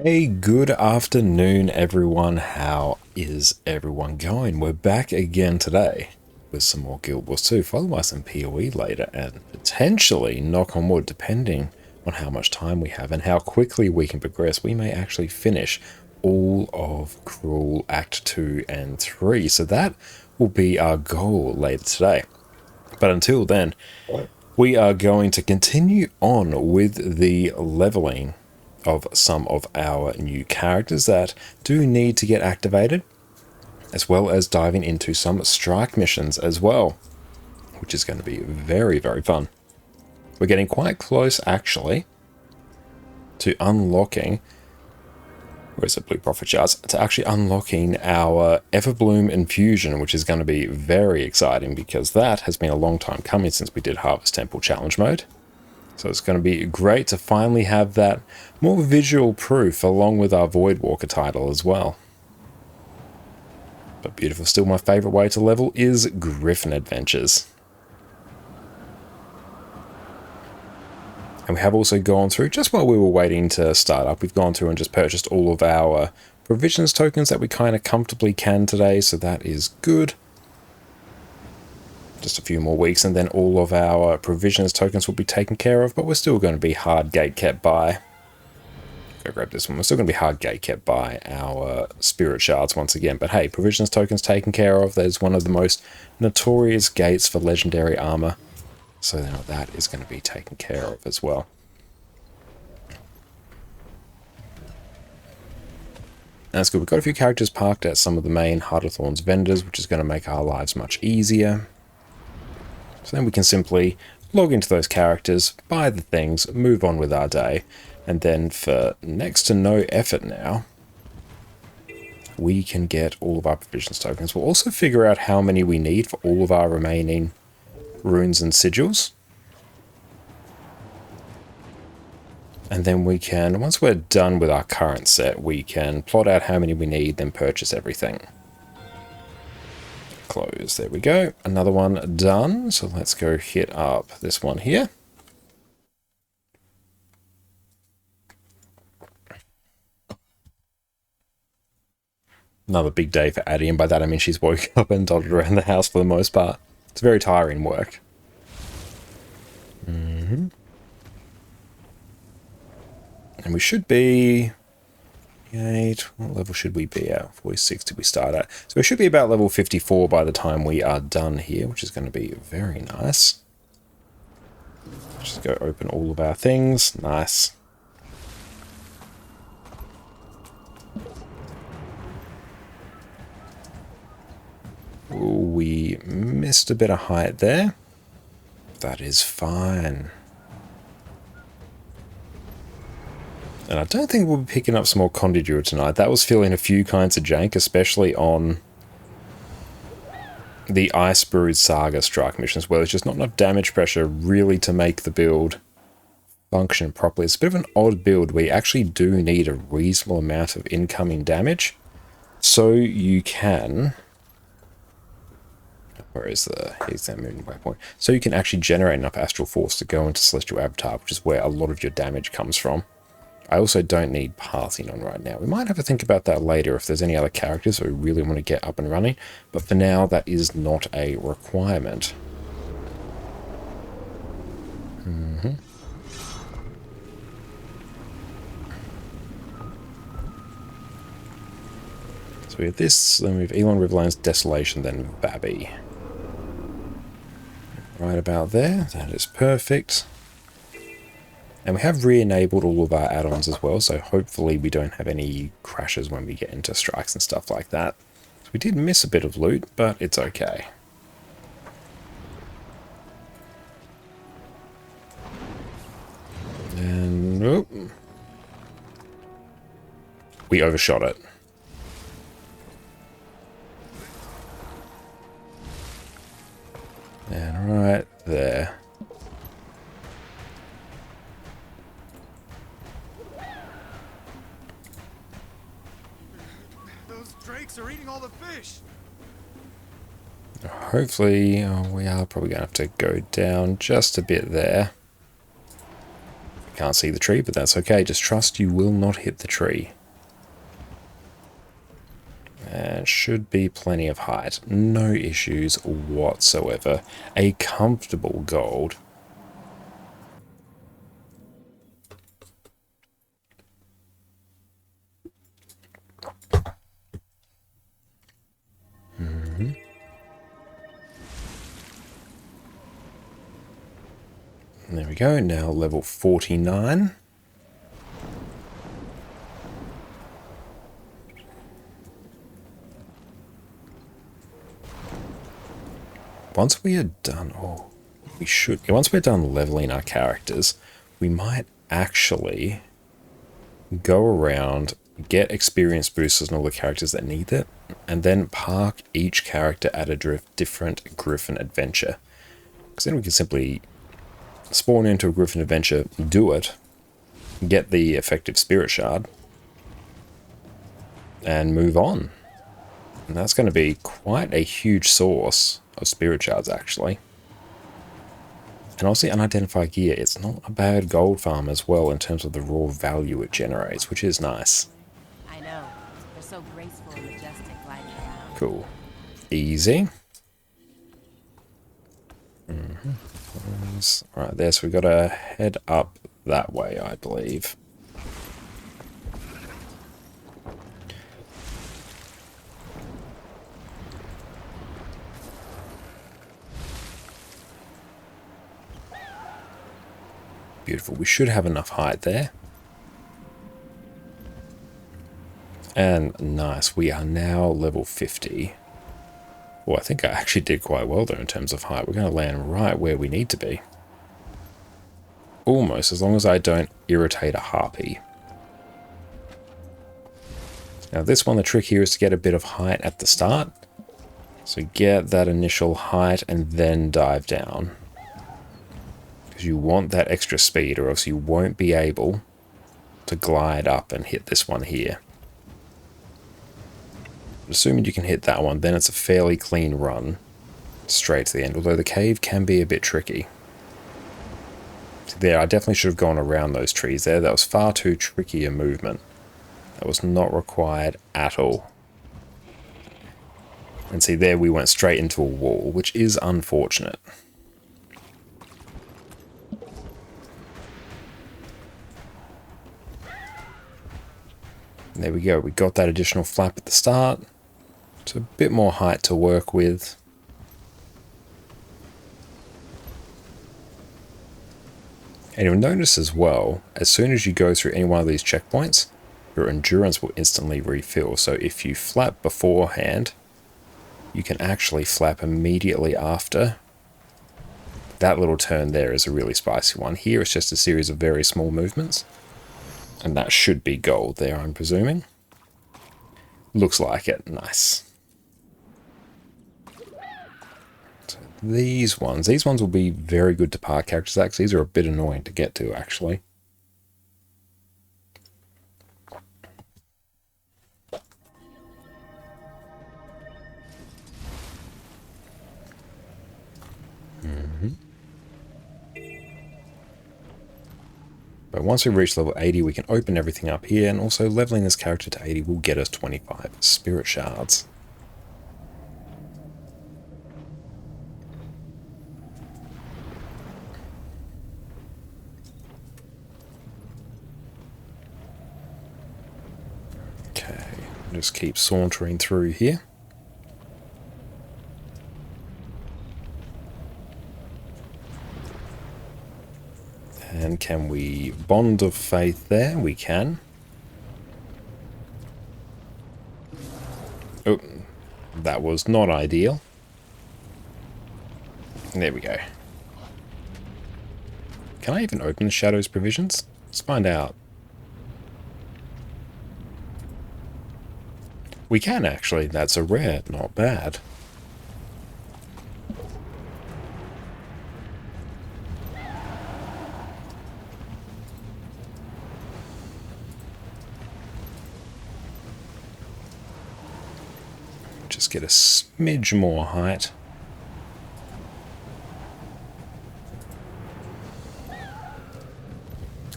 Hey, good afternoon, everyone. How is everyone going? We're back again today with some more Guild Wars 2, followed by some PoE later, and potentially, knock on wood, depending on how much time we have and how quickly we can progress, we may actually finish all of Cruel Act 2 and 3. So that will be our goal later today. But until then, we are going to continue on with the leveling of some of our new characters that do need to get activated, as well as diving into some strike missions as well, which is going to be very, very fun. We're getting quite close, actually, to unlocking, where's the Blue Prophet Shards, to actually unlocking our Everbloom Infusion, which is going to be very exciting because that has been a long time coming since we did Harvest Temple Challenge Mode. So it's going to be great to finally have that more visual proof along with our Voidwalker title as well. But beautiful, still my favourite way to level is Griffin Adventures. And we have also gone through, just while we were waiting to start up, we've gone through and just purchased all of our provisions tokens that we kind of comfortably can today, so that is good. Just a few more weeks and then all of our provisions tokens will be taken care of, but we're still going to be hard gate kept by, go grab this one, we're still going to be hard gate kept by our spirit shards once again. But hey, provisions tokens taken care of. There's one of the most notorious gates for legendary armor, so now that is going to be taken care of as well. That's good. We've got a few characters parked at some of the main Heart of Thorns vendors, which is going to make our lives much easier. So then we can simply log into those characters, buy the things, move on with our day, and then for next to no effort now, we can get all of our provisions tokens. We'll also figure out how many we need for all of our remaining runes and sigils. And then we can, once we're done with our current set, we can plot out how many we need, then purchase everything. Close, there we go. Another one done. So let's go hit up this one here. Another big day for Addie, and by that I mean she's woke up and dotted around the house for the most part. It's very tiring work. And we should be... what level should we be at? 46 did we start at? So we should be about level 54 by the time we are done here, which is going to be very nice. Just go open all of our things. Nice. Ooh, we missed a bit of height there. That is fine. And I don't think we'll be picking up some more Condi Druid tonight. That was feeling a few kinds of jank, especially on the Ice Brood Saga strike missions, where there's just not enough damage pressure really to make the build function properly. It's a bit of an odd build where you actually do need a reasonable amount of incoming damage, so you can... here's that moving waypoint. So you can actually generate enough Astral Force to go into Celestial Avatar, which is where a lot of your damage comes from. I also don't need Pathing on right now. We might have to think about that later if there's any other characters that we really want to get up and running, but for now that is not a requirement. So we have this, then we have Elon Riverlands, Desolation, then Vabby. Right about there, that is perfect. And we have re-enabled all of our add-ons as well, so hopefully we don't have any crashes when we get into strikes and stuff like that. So we did miss a bit of loot, but it's okay. And oh, we overshot it. And right there. Are eating all the fish. Hopefully, we are probably going to have to go down just a bit there. Can't see the tree, but that's okay. Just trust you will not hit the tree. And should be plenty of height. No issues whatsoever. A comfortable gold. There we go. Now level 49. Once we are done, once we're done leveling our characters, we might actually go around, get experience boosters and all the characters that need it, and then park each character at a different Griffin adventure. Because then we can simply spawn into a Griffin adventure, do it, get the effective spirit shard, and move on. And that's going to be quite a huge source of spirit shards, actually. And also unidentified gear, it's not a bad gold farm as well in terms of the raw value it generates, which is nice. I know. They're so graceful and majestic gliding around. Cool. Easy. Alright, there, so we got to head up that way, I believe. Beautiful. We should have enough height there. And nice. We are now level 50. Well, I think I actually did quite well there in terms of height. We're going to land right where we need to be. Almost, as long as I don't irritate a harpy. Now this one, the trick here is to get a bit of height at the start. So get that initial height and then dive down. Because you want that extra speed or else you won't be able to glide up and hit this one here. Assuming you can hit that one, then it's a fairly clean run straight to the end, although the cave can be a bit tricky. See there, I definitely should have gone around those trees there. That was far too tricky a movement. That was not required at all. And see there, we went straight into a wall, which is unfortunate. There we go, we got that additional flap at the start. So a bit more height to work with. And you'll notice as well, as soon as you go through any one of these checkpoints, your endurance will instantly refill. So if you flap beforehand, you can actually flap immediately after. That little turn there is a really spicy one. Here it's just a series of very small movements. And that should be gold there, I'm presuming. Looks like it. Nice. So these ones will be very good to park characters at. These are a bit annoying to get to, actually. But once we reach level 80, we can open everything up here, and also leveling this character to 80 will get us 25 spirit shards. Okay, just keep sauntering through here. And can we bond of faith there? We can. Oh, that was not ideal. There we go. Can I even open the Shadow's provisions? Let's find out. We can actually. That's a rare. Not bad. Just get a smidge more height.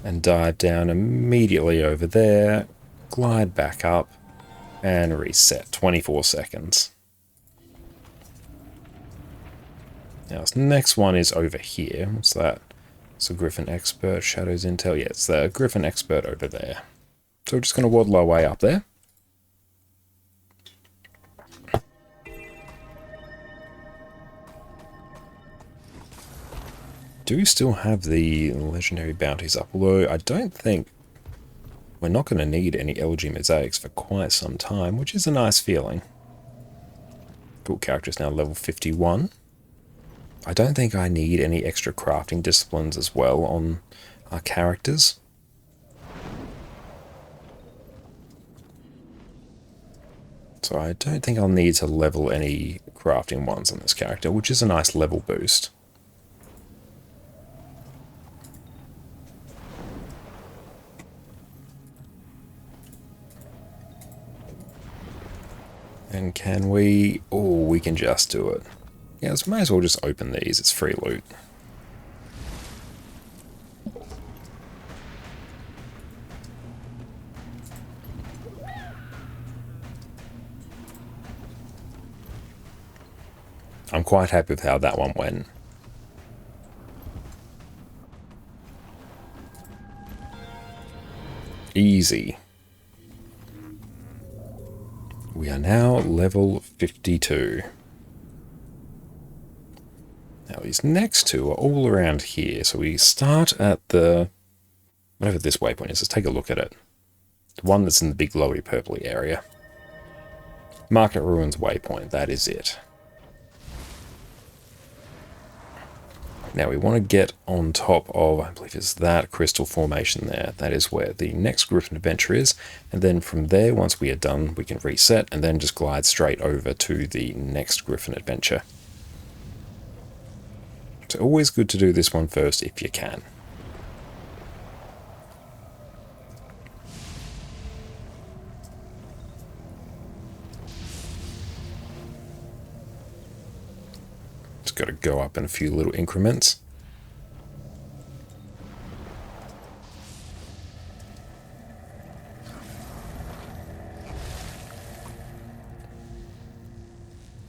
and dive down immediately over there, glide back up, and reset. 24 seconds. Now, this next one is over here. What's that? It's a Griffin Expert, Shadows Intel. Yeah, it's the Griffin Expert over there. So we're just going to waddle our way up there. Do still have the legendary bounties up, although I don't think we're not going to need any LG mosaics for quite some time, which is a nice feeling. Cool, character is now level 51. I don't think I need any extra crafting disciplines as well on our characters. So I don't think I'll need to level any crafting ones on this character, which is a nice level boost. And can we... Oh, we can just do it. Yeah, we may as well just open these. It's free loot. I'm quite happy with how that one went. Easy. We are now level 52. Now these next two are all around here. So we start at the... whatever this waypoint is. Let's take a look at it. The one that's in the big glowy purpley area. Market Ruins waypoint. That is it. Now we want to get on top of, I believe it's that crystal formation there. That is where the next Griffin adventure is. And then from there, once we are done, we can reset and then just glide straight over to the next Griffin adventure. So always good to do this one first if you can. Got to go up in a few little increments.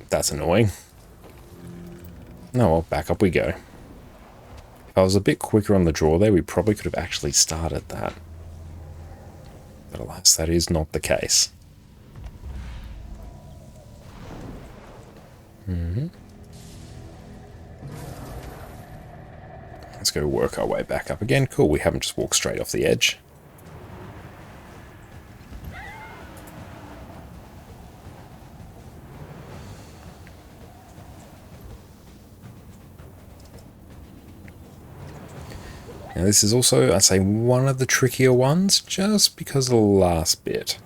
That's annoying. No, well, back up we go. If I was a bit quicker on the draw there, we probably could have actually started that. But alas, that is not the case. Let's go work our way back up again. Cool, we haven't just walked straight off the edge. Now this is also, I'd say, one of the trickier ones, just because of the last bit.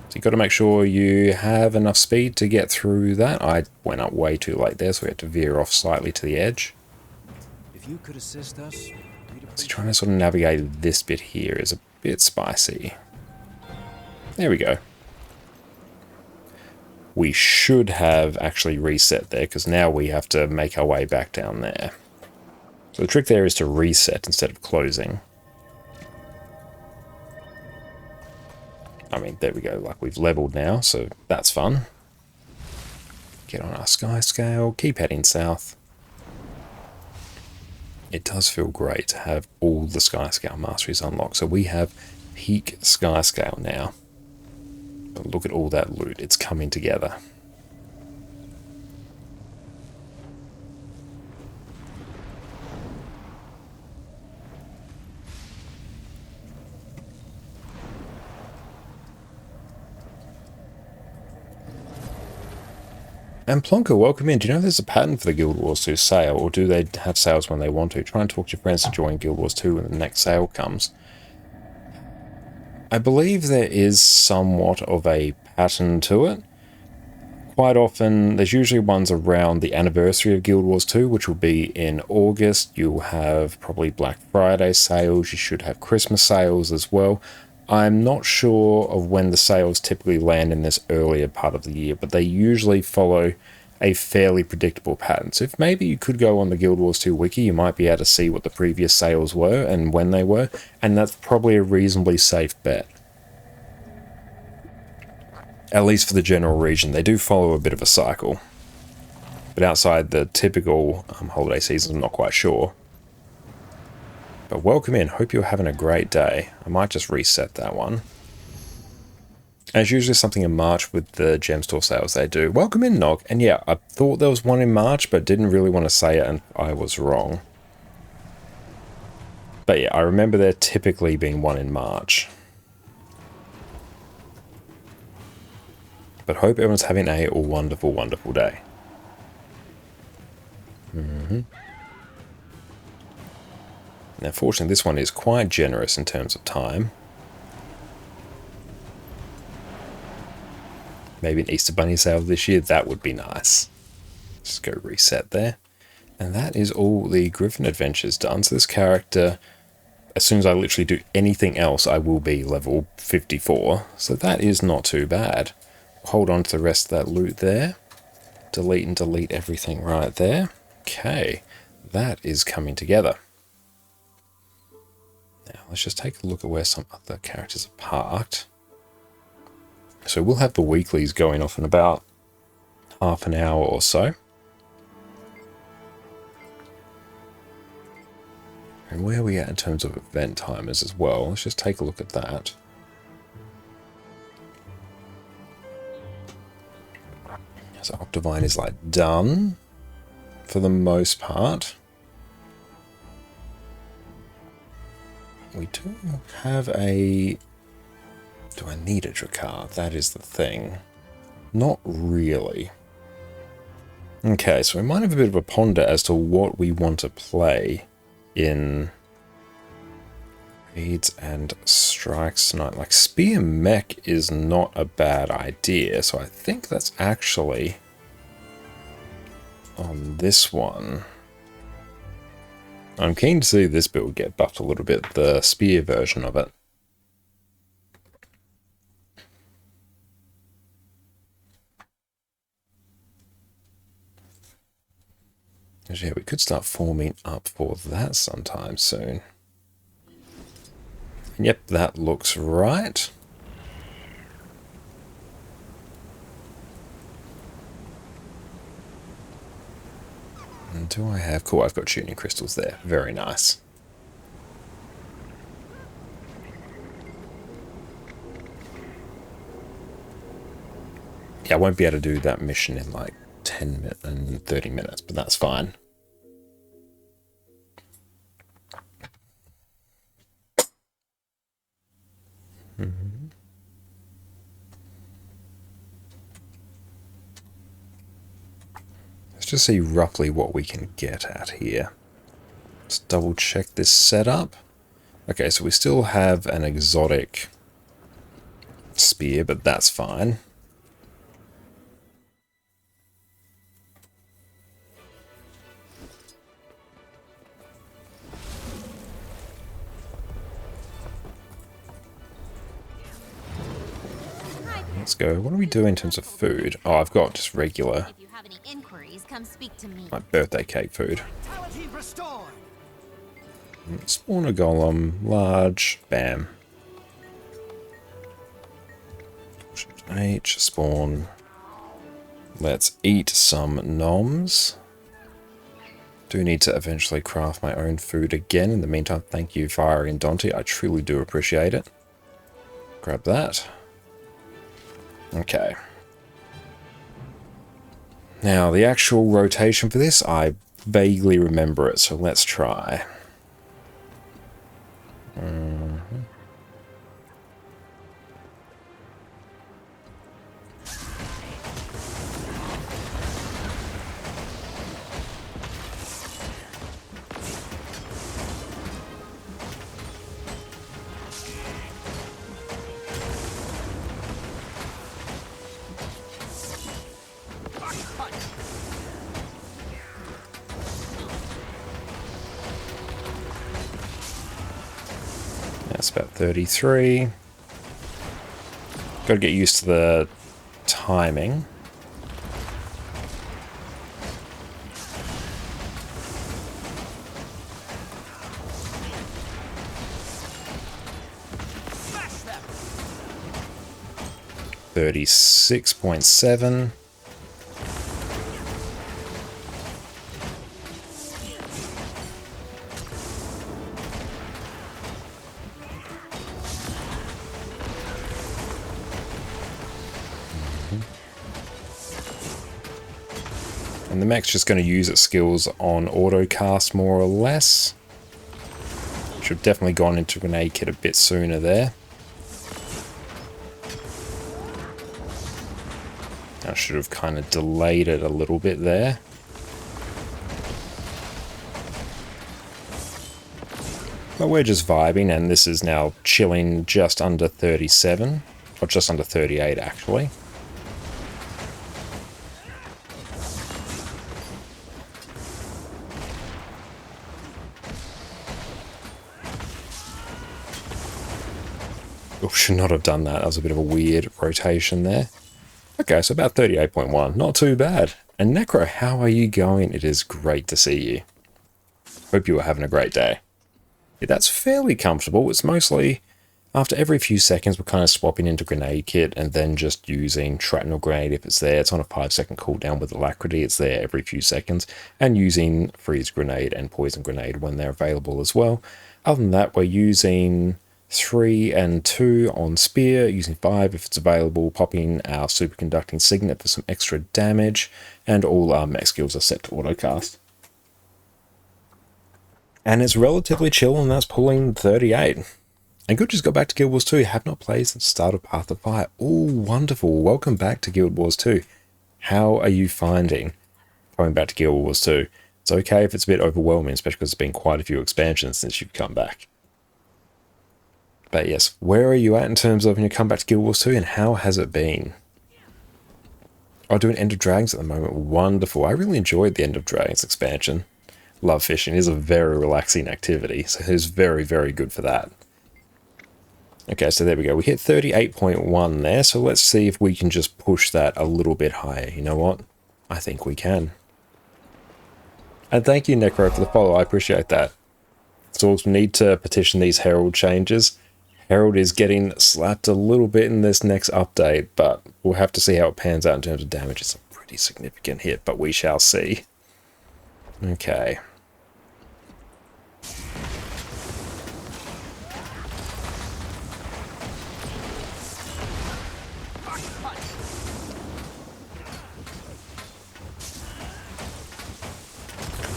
So you've got to make sure you have enough speed to get through that. I went up way too late there, so we had to veer off slightly to the edge. If you could assist us, So trying to sort of navigate this bit here is a bit spicy. There we go. We should have actually reset there, because now we have to make our way back down there. So the trick there is to reset instead of closing. I mean, there we go, like we've leveled now, so that's fun. Get on our sky scale, keep heading south. It does feel great to have all the sky scale masteries unlocked. So we have peak sky scale now. But look at all that loot, it's coming together. And Plonker, welcome in. Do you know there's a pattern for the Guild Wars 2 sale, or do they have sales when they want to? Try and talk to your friends to join Guild Wars 2 when the next sale comes. I believe there is somewhat of a pattern to it. Quite often, there's usually ones around the anniversary of Guild Wars 2, which will be in August. You'll have probably Black Friday sales. You should have Christmas sales as well. I'm not sure of when the sales typically land in this earlier part of the year, but they usually follow a fairly predictable pattern. So if maybe you could go on the Guild Wars 2 wiki, you might be able to see what the previous sales were and when they were, and that's probably a reasonably safe bet. At least for the general region. They do follow a bit of a cycle. But outside the typical holiday season, I'm not quite sure. But welcome in. Hope you're having a great day. I might just reset that one. As usually something in March with the gem store sales they do. Welcome in, Nog. And yeah, I thought there was one in March, but didn't really want to say it, and I was wrong. But yeah, I remember there typically being one in March. But hope everyone's having a wonderful, wonderful day. Now, fortunately, this one is quite generous in terms of time. Maybe an Easter Bunny sale this year, that would be nice. Just go reset there. And that is all the Griffin adventures done. So this character, as soon as I literally do anything else, I will be level 54. So that is not too bad. Hold on to the rest of that loot there. Delete and delete everything right there. Okay, that is coming together. Now, let's just take a look at where some other characters are parked. So we'll have the weeklies going off in about half an hour or so. And where are we at in terms of event timers as well? Let's just take a look at that. So Octavine is like done for the most part. We do have a... Do I need a Drakkar? That is the thing. Not really. Okay, so we might have a bit of a ponder as to what we want to play in raids and strikes tonight. Like, Spear Mech is not a bad idea, so I think that's actually on this one. I'm keen to see this build get buffed a little bit, the spear version of it. Yeah, we could start forming up for that sometime soon. Yep, that looks right. And do I have... Cool, I've got tuning crystals there. Very nice. Yeah, I won't be able to do that mission in like 10 minutes and 30 minutes, but that's fine. Let's just see roughly what we can get at here. Let's double check this setup. Okay, so we still have an exotic spear, but that's fine. Let's go. What do we do in terms of food? Oh, I've got just regular, If you have any inquiries, come speak to me. like birthday cake food. Spawn a golem, large, bam. H, spawn. Let's eat some noms. Do need to eventually craft my own food again. In the meantime, thank you, Fiery and Dante. I truly do appreciate it. Grab that. Okay. Now, the actual rotation for this, I vaguely remember it, so let's try. That's about 33. Got to get used to the timing. 36.7. And the mech's just going to use its skills on auto cast more or less. Should have definitely gone into grenade kit a bit sooner there. I should have kind of delayed it a little bit there. But we're just vibing, and this is now chilling just under 37, or just under 38 actually. Oh, should not have done that. That was a bit of a weird rotation there. Okay, so about 38.1. Not too bad. And Necro, how are you going? It is great to see you. Hope you are having a great day. Yeah, that's fairly comfortable. It's mostly after every few seconds we're kind of swapping into grenade kit and then just using shrapnel grenade if it's there. It's on a 5-second cooldown with alacrity. It's there every few seconds. And using freeze grenade and poison grenade when they're available as well. Other than that, we're using 3 and 2 on spear, using 5 if it's available, popping our superconducting signet for some extra damage, and all our mech skills are set to autocast. And it's relatively chill, and that's pulling 38. And good, just got back to Guild Wars 2. Have not played since the start of Path of Fire. Oh, wonderful. Welcome back to Guild Wars 2. How are you finding coming back to Guild Wars 2? It's okay if it's a bit overwhelming, especially because there's been quite a few expansions since you've come back. But yes, where are you at in terms of when you come back to Guild Wars 2, and how has it been? I'm doing End of Dragons at the moment. Wonderful. I really enjoyed the End of Dragons expansion. Love fishing. It is a very relaxing activity, so it's very, very good for that. Okay, so there we go. We hit 38.1 there, so let's see if we can just push that a little bit higher. You know what? I think we can. And thank you, Necro, for the follow. I appreciate that. So we'll need to petition these Herald changes. Herald is getting slapped a little bit in this next update, but we'll have to see how it pans out in terms of damage. It's a pretty significant hit, but we shall see. Okay.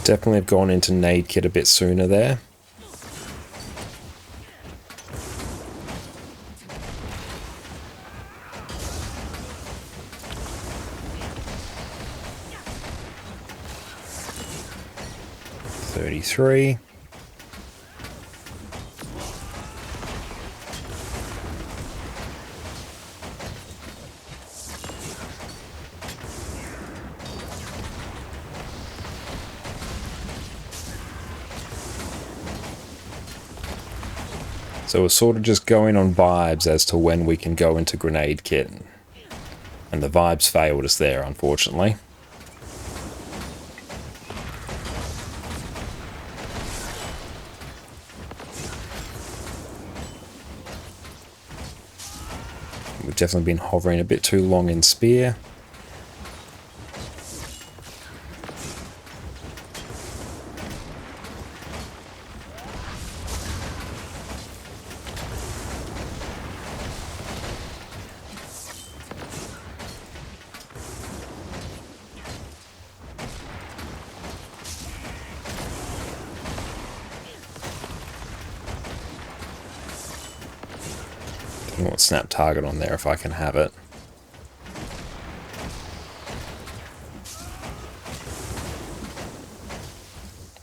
Definitely have gone into nade kit a bit sooner there. .33. So we're sort of just going on vibes as to when we can go into grenade kit. And the vibes failed us there, unfortunately. We've definitely been hovering a bit too long in spear. I want snap target on there if I can have it.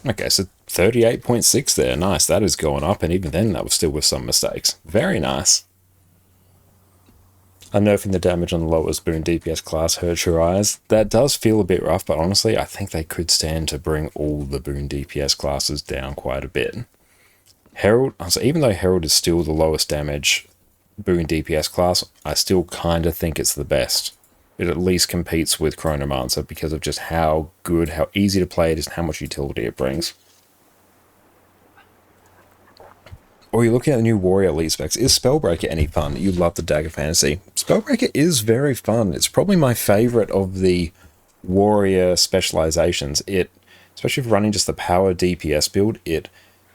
Okay, so 38.6 there. Nice, that is going up, and even then that was still with some mistakes. Very nice. Unnerving the damage on the lowest boon DPS class hurts your eyes. That does feel a bit rough, but honestly, I think they could stand to bring all the boon DPS classes down quite a bit. Herald, so even though Herald is still the lowest damage boon DPS class, I still kind of think it's the best. It at least competes with Chronomancer because of just how good, how easy to play it is, and how much utility it brings. Or you're looking at the new Warrior Elite specs. Is Spellbreaker any fun? You love the Dagger Fantasy. Spellbreaker is very fun. It's probably my favorite of the Warrior specializations. It, especially if running just the power DPS build, it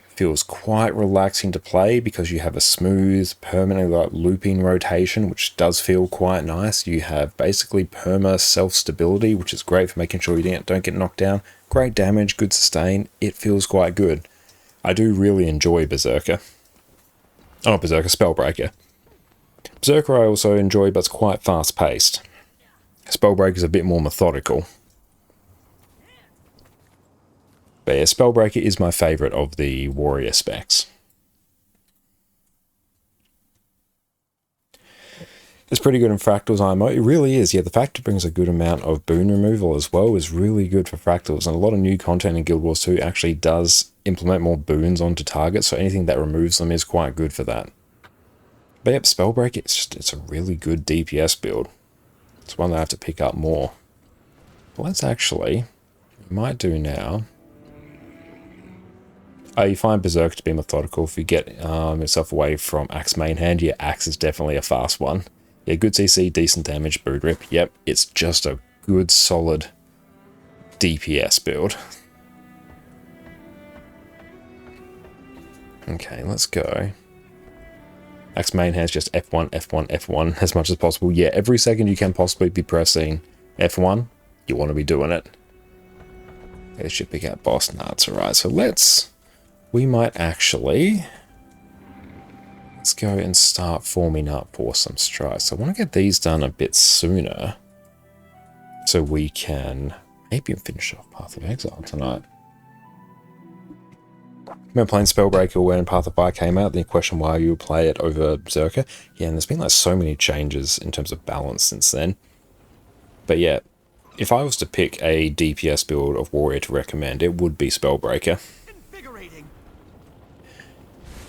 feels quite relaxing to play because you have a smooth, permanent like looping rotation, which does feel quite nice. You have basically perma self-stability, which is great for making sure you don't get knocked down. Great damage, good sustain. It feels quite good. I do really enjoy Berserker. Oh, Berserker, Spellbreaker. Berserker I also enjoy, but it's quite fast-paced. Spellbreaker is a bit more methodical. But yeah, Spellbreaker is my favourite of the Warrior specs. It's pretty good in Fractals IMO. It really is. Yeah, the fact it brings a good amount of boon removal as well is really good for Fractals. And a lot of new content in Guild Wars 2 actually does implement more boons onto targets. So anything that removes them is quite good for that. But yep, Spellbreak, it's a really good DPS build. It's one that I have to pick up more. Well, let's actually, we might do now. You find Berserk to be methodical. If you get yourself away from Axe main hand, yeah, Axe is definitely a fast one. Yeah, good CC, decent damage, boot rip. Yep, it's just a good, solid DPS build. Okay, let's go. Axe main hand's just F1, F1, F1 as much as possible. Yeah, every second you can possibly be pressing F1, you want to be doing it. They should pick out boss. Nah, it's alright. So we might actually, let's go and start forming up for some strikes. I want to get these done a bit sooner so we can maybe finish off Path of Exile tonight. Remember playing Spellbreaker when Path of Fire came out, then you question why you would play it over Berserker. Yeah, and there's been like so many changes in terms of balance since then. But yeah, if I was to pick a DPS build of Warrior to recommend, it would be Spellbreaker.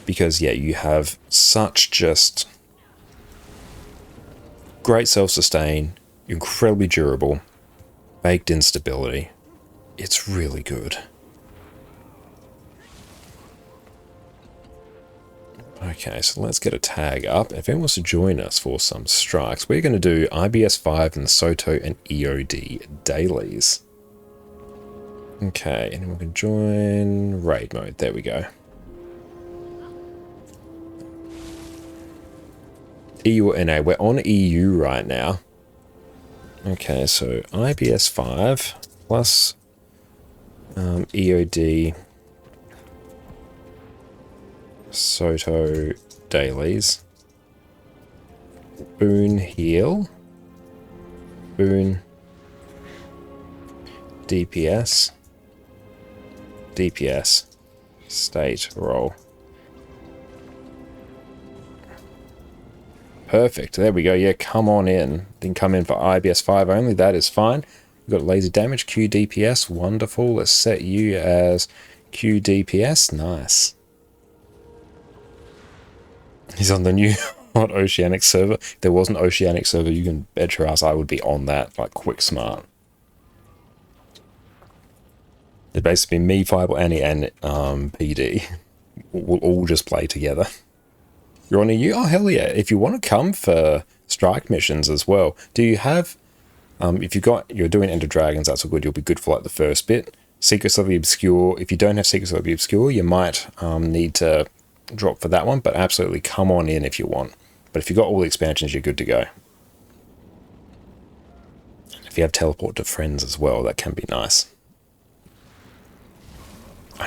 Because yeah, you have such just great self-sustain, incredibly durable, baked in stability. It's really good. Okay, so let's get a tag up. If anyone wants to join us for some strikes, we're going to do IBS 5 and Soto and EOD dailies. Okay, and we can join raid mode. There we go. EU or NA, we're on EU right now. Okay, so IBS 5 plus EOD Soto dailies. Boon heal. Boon DPS. DPS. State roll. Perfect. There we go. Yeah, come on in. Then come in for IBS 5 only. That is fine. We've got laser damage, Q DPS. Wonderful. Let's set you as Q DPS. Nice. He's on the new hot Oceanic server. If there was an Oceanic server, you can bet your ass I would be on that, like quick smart. It'd basically be me, Fireball, Annie, and PD. We'll all just play together. You're on EU? Oh, hell yeah. If you want to come for strike missions as well, do you have, if you're doing Ender Dragons, that's all good. You'll be good for like the first bit. Secrets of the Obscure. If you don't have Secrets of the Obscure, you might need to drop for that one, but absolutely come on in if you want. But if you've got all the expansions, you're good to go. If you have teleport to friends as well, that can be nice.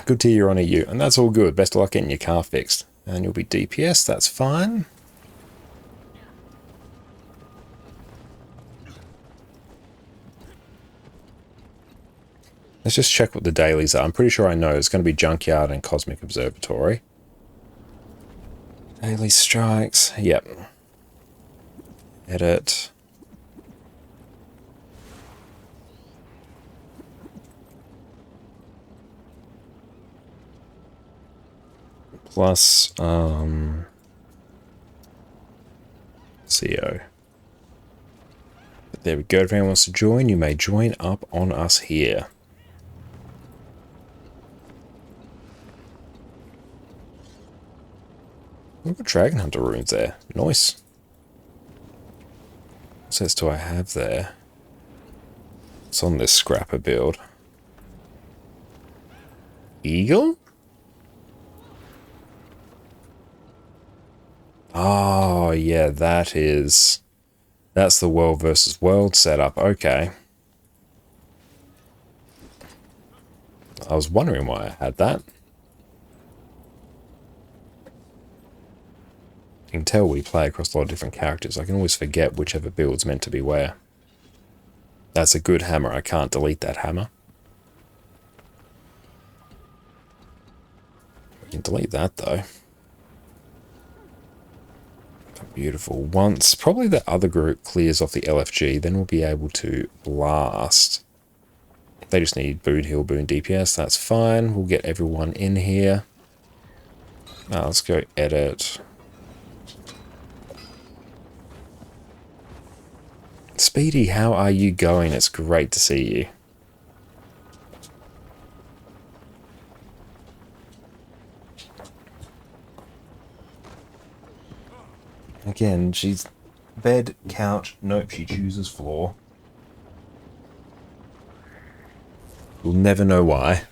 Good to hear you're on EU, and that's all good. Best of luck getting your car fixed. And you'll be DPS, that's fine. Let's just check what the dailies are. I'm pretty sure I know. It's going to be Junkyard and Cosmic Observatory. Daily strikes. Yep. Edit. Plus, CO. But there we go. If anyone wants to join, you may join up on us here. We've got Dragon Hunter runes there. Nice. What else do I have there? It's on this scrapper build. Eagle? Oh, yeah, that's the world versus world setup. Okay. I was wondering why I had that. You can tell we play across a lot of different characters. I can always forget whichever build's meant to be where. That's a good hammer. I can't delete that hammer. We can delete that, though. Beautiful. Once probably the other group clears off the LFG, then we'll be able to blast. They just need boon heal, boon DPS. That's fine. We'll get everyone in here. Now let's go edit. Speedy, how are you going? It's great to see you. Again, she's bed, couch. Nope, she chooses floor. We'll never know why.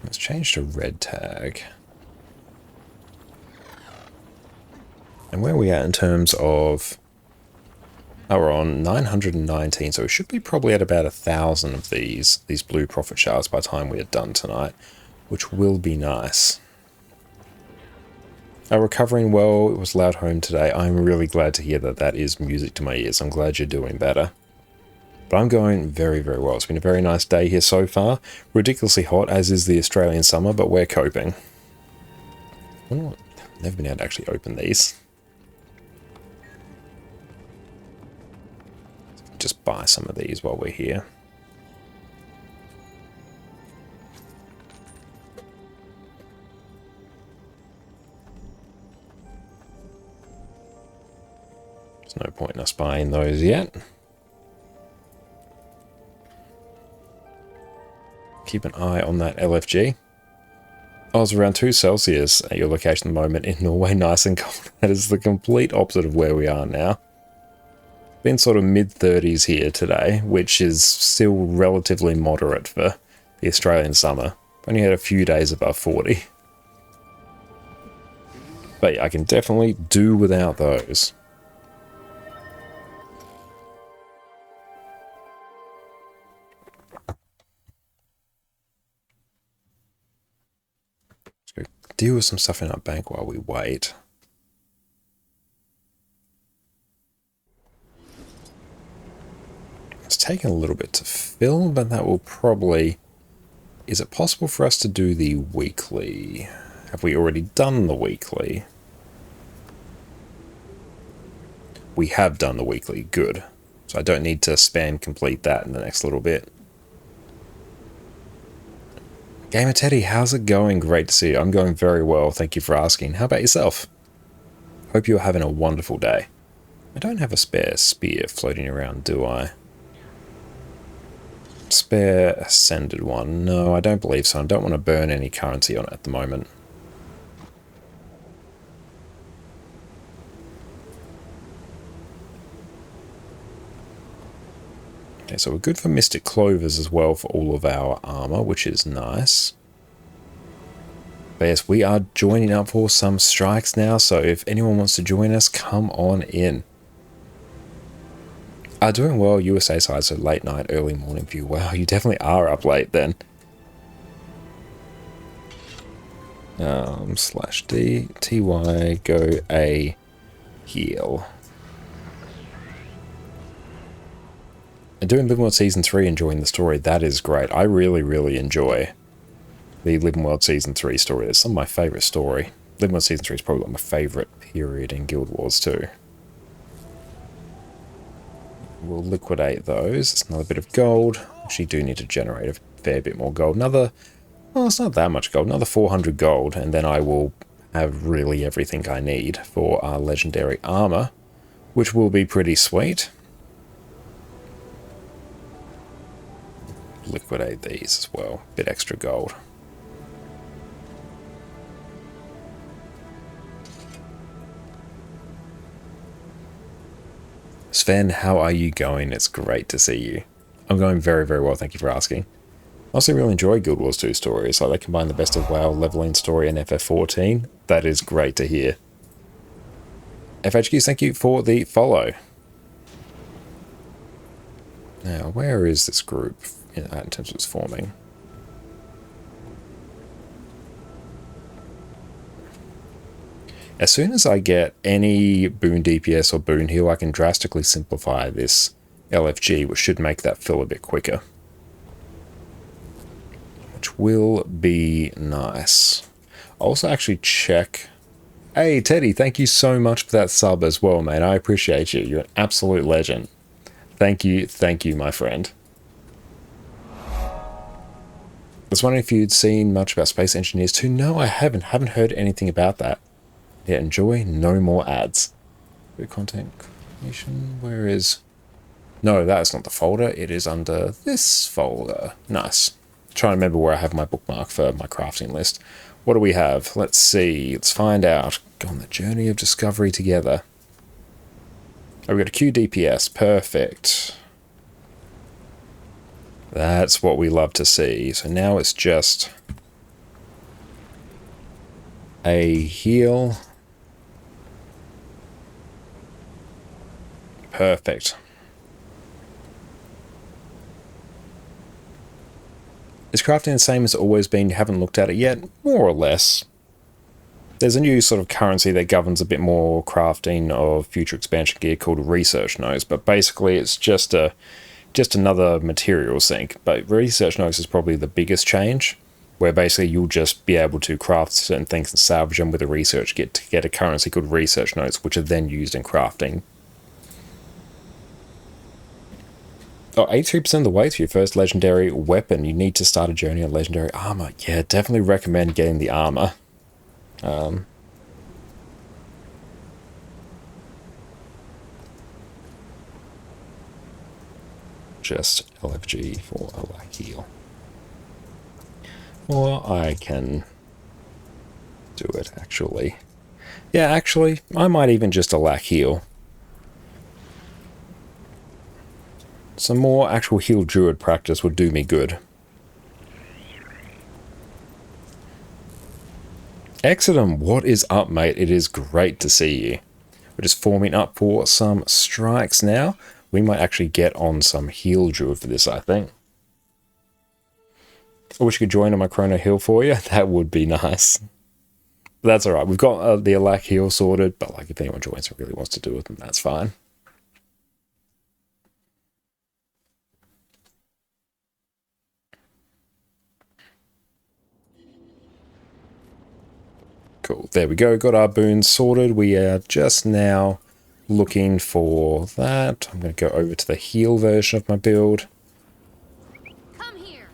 Let's change to red tag. And where are we at in terms of... Oh, we're on 919, so we should be probably at about 1,000 of these blue profit shards by the time we are done tonight, which will be nice. Recovering well, it was loud home today. I'm really glad to hear that. That is music to my ears. I'm glad you're doing better. But I'm going very, very well. It's been a very nice day here so far. Ridiculously hot, as is the Australian summer, but we're coping. I've never been able to actually open these. Just buy some of these while we're here. There's no point in us buying those yet. Keep an eye on that LFG. Oh, it's around 2 Celsius at your location at the moment in Norway. Nice and cold. That is the complete opposite of where we are now. Been sort of mid-30s here today, which is still relatively moderate for the Australian summer. Only had a few days above 40. But yeah, I can definitely do without those. Let's go deal with some stuff in our bank while we wait. It's taken a little bit to fill, but that will probably... Is it possible for us to do the weekly? Have we already done the weekly? We have done the weekly. Good. So I don't need to spam complete that in the next little bit. Gamer Teddy, how's it going? Great to see you. I'm going very well. Thank you for asking. How about yourself? Hope you're having a wonderful day. I don't have a spare spear floating around, do I? Spare ascended one. No, I don't believe so. I don't want to burn any currency on it at the moment. Okay, so we're good for Mystic Clovers as well for all of our armor, which is nice. But yes, we are joining up for some strikes now, so if anyone wants to join us, come on in. Doing well, USA side, so late night, early morning view. Wow, you definitely are up late then. /D, TY, go A, heal. And doing Living World Season 3, enjoying the story, that is great. I really, really enjoy the Living World Season 3 story. It's some of my favourite story. Living World Season 3 is probably my favourite period in Guild Wars too. We'll liquidate those. It's another bit of gold. Actually do need to generate a fair bit more gold. Another, well, it's not that much gold. Another 400 gold, and then I will have really everything I need for our legendary armor, which will be pretty sweet. Liquidate these as well. Bit extra gold. Sven, how are you going? It's great to see you. I'm going very, very well, thank you for asking. I also really enjoy Guild Wars 2 stories, like they combine the best of WoW, leveling story, and FF14. That is great to hear. FHQs, thank you for the follow. Now, where is this group in terms of its forming? As soon as I get any boon DPS or boon heal, I can drastically simplify this LFG, which should make that fill a bit quicker. Which will be nice. I'll also actually check... Hey, Teddy, thank you so much for that sub as well, mate. I appreciate you. You're an absolute legend. Thank you, my friend. I was wondering if you'd seen much about Space Engineers 2. No, I haven't. Haven't heard anything about that. Yeah, enjoy. No more ads. Good content creation. Where is... No, that is not the folder. It is under this folder. Nice. Trying to remember where I have my bookmark for my crafting list. What do we have? Let's see. Let's find out. Go on the journey of discovery together. Oh, we got a Q DPS. Perfect. That's what we love to see. So now it's just a heal. Perfect. Is crafting the same as it's always been? You haven't looked at it yet? More or less. There's a new sort of currency that governs a bit more crafting of future expansion gear called research nodes, but basically it's just another material sink. But research nodes is probably the biggest change, where basically you'll just be able to craft certain things and salvage them with a research kit to get a currency called research nodes, which are then used in crafting. Oh, 83% of the way to your first legendary weapon. You need to start a journey on legendary armor. Yeah, definitely recommend getting the armor. Just LFG for a lack heal. Or I can do it, actually. Yeah, actually, I might even just a lack heal. Some more actual heal druid practice would do me good. Exodum, what is up, mate? It is great to see you. We're just forming up for some strikes now. We might actually get on some heal druid for this, I think. I wish you could join on my chrono heal for you. That would be nice. But that's alright. We've got the Alak heal sorted, but like if anyone joins and really wants to do it, then that's fine. Cool, there we go, got our boons sorted. We are just now looking for that. I'm going to go over to the heal version of my build. Come here.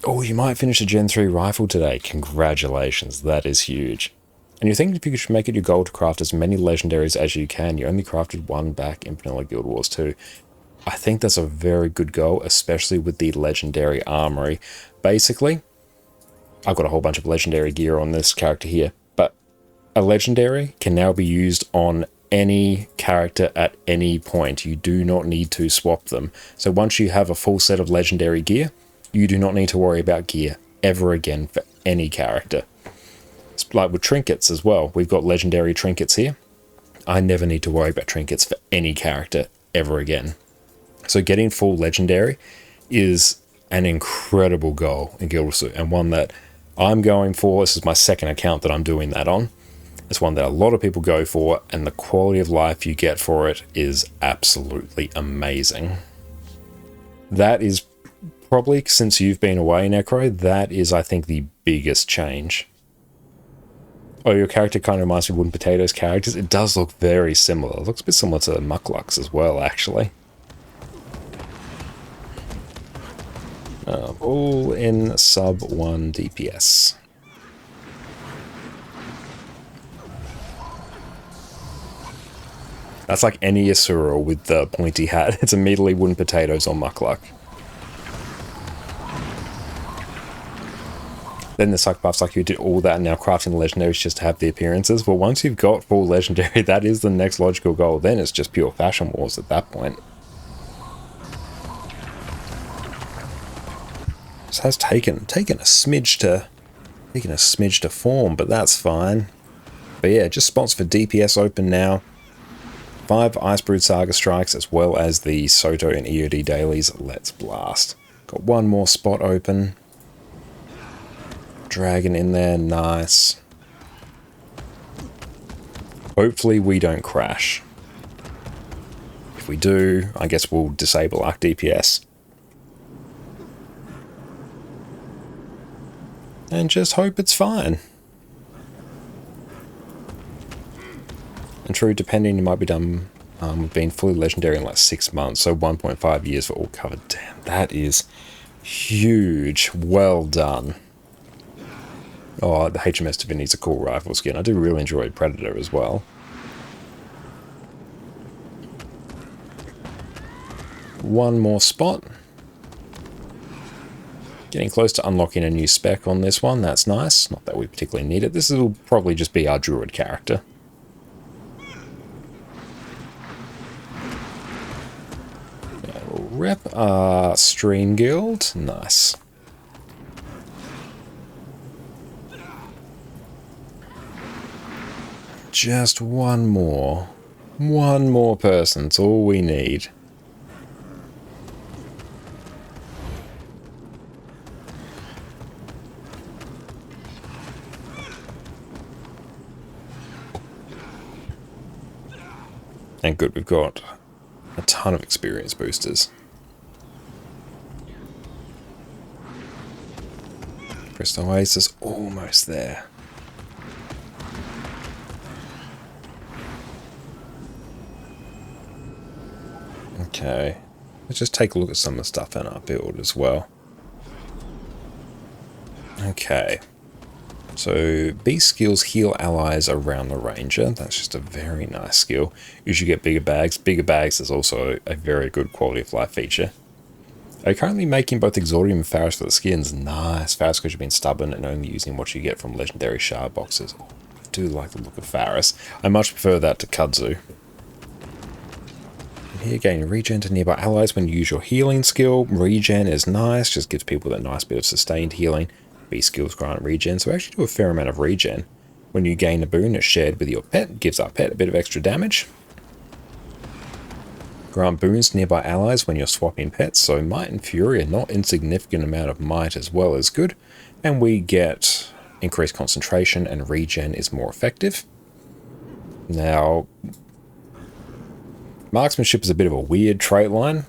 Oh, you might finish a Gen 3 rifle today. Congratulations, that is huge. And you're thinking if you could make it your goal to craft as many legendaries as you can. You only crafted one back in Vanilla Guild Wars 2. I think that's a very good goal, especially with the legendary armory. Basically, I've got a whole bunch of legendary gear on this character here, but a legendary can now be used on any character at any point. You do not need to swap them. So once you have a full set of legendary gear, you do not need to worry about gear ever again for any character. It's like with trinkets as well. We've got legendary trinkets here. I never need to worry about trinkets for any character ever again. So getting full legendary is an incredible goal in Guild Wars 2, and one that I'm going for. This is my second account that I'm doing that on. It's one that a lot of people go for, and the quality of life you get for it is absolutely amazing. That is probably, since you've been away, Necro, that is, I think, the biggest change. Oh, your character kind of reminds me of Wooden Potatoes characters. It does look very similar. It looks a bit similar to Mucklucks as well, actually. All in sub 1 DPS. That's like any Asura with the pointy hat. It's immediately Wooden Potatoes on Muckluck. Then the psychopath's like, you did all that and now crafting the legendaries just to have the appearances. Well, once you've got full legendary, that is the next logical goal. Then it's just pure fashion wars at that point. This has taken a smidge to form, but that's fine. But yeah, just spots for DPS open now. 5 Icebrood Saga strikes as well as the Soto and EOD dailies. Let's blast. Got one more spot open. Dragon in there, nice. Hopefully we don't crash. If we do, I guess we'll disable Arc DPS. And just hope it's fine. And true, depending, you might be done with being fully legendary in like 6 months, so 1.5 years for all covered. Damn, that is huge. Well done. Oh, the HMS Divinity's a cool rifle skin. I do really enjoy Predator as well. One more spot. Getting close to unlocking a new spec on this one. That's nice. Not that we particularly need it. This will probably just be our Druid character. Yeah, we'll rep our Stream Guild. Nice. Just one more person, it's all we need. And good, we've got a ton of experience boosters. Crystal Oasis, almost there. Okay, let's just take a look at some of the stuff in our build as well. Okay, so Beast skills heal allies around the Ranger. That's just a very nice skill. You should get bigger bags. Bigger bags is also a very good quality of life feature. I'm currently making both Exordium and Faris for the skins. Nice. Faris because you've been stubborn and only using what you get from legendary shard boxes. Oh, I do like the look of Faris. I much prefer that to Kudzu. Here, gain regen to nearby allies when you use your healing skill. Regen is nice, just gives people that nice bit of sustained healing. Beast skills grant regen, so we actually do a fair amount of regen. When you gain a boon that's shared with your pet, gives our pet a bit of extra damage. Grant boons to nearby allies when you're swapping pets, so Might and Fury, a not insignificant amount of Might as well is good. And we get increased concentration and regen is more effective. Now, marksmanship is a bit of a weird trait line.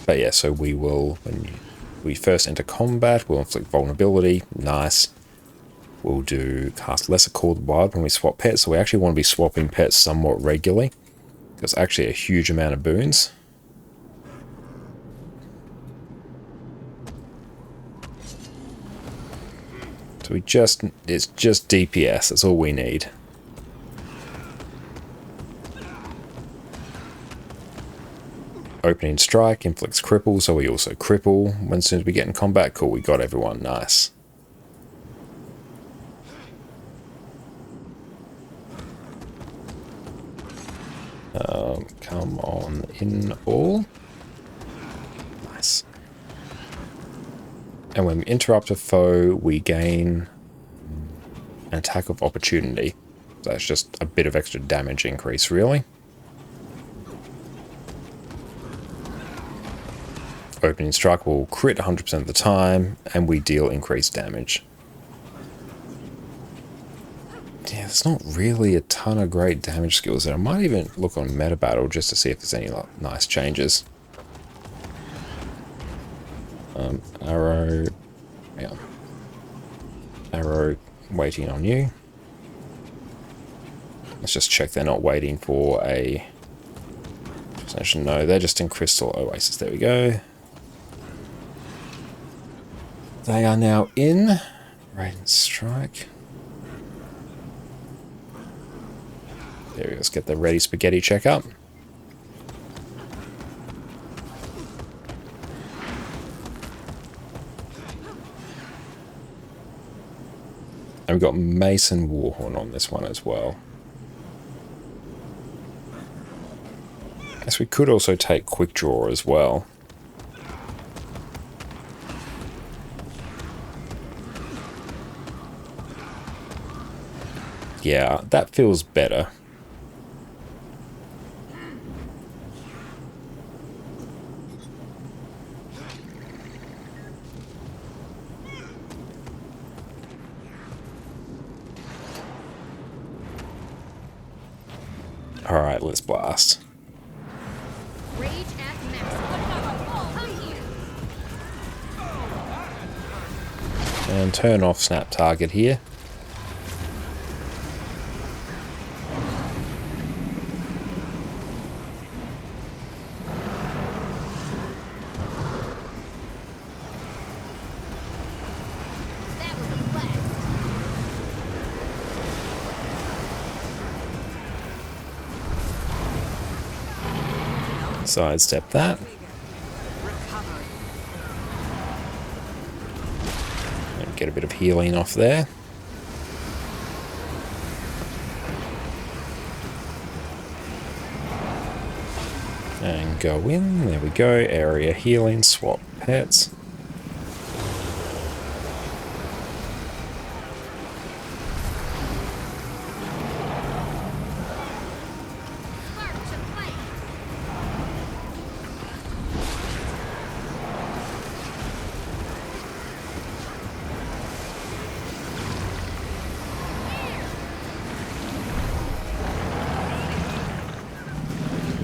But yeah, so we will, when we first enter combat, we'll inflict vulnerability. Nice. We'll do cast Lesser Call the Wild when we swap pets, so we actually want to be swapping pets somewhat regularly. There's actually a huge amount of boons. So it's just DPS, that's all we need. Opening strike inflicts cripple, so we also cripple when soon as we get in combat. Cool, we got everyone, nice. Come on in all. Nice. And when we interrupt a foe, we gain an attack of opportunity. So that's just a bit of extra damage increase, really. Opening strike will crit 100% of the time, and we deal increased damage. Yeah, there's not really a ton of great damage skills there. I might even look on meta battle just to see if there's any nice changes. Arrow, yeah. Arrow waiting on you. Let's just check they're not waiting for a... No, they're just in Crystal Oasis. There we go. They are now in Radiant Strike. There we go, let's get the ready spaghetti check up. we've got Mason Warhorn on this one as well. Guess we could also take Quick Draw as well. Yeah, that feels better. Alright, let's blast. Rage at max. Come here. And turn off snap target here. That was a blast. Sidestep that. And get a bit of healing off there. And go in. There we go. Area healing. Swap pets. March to fight.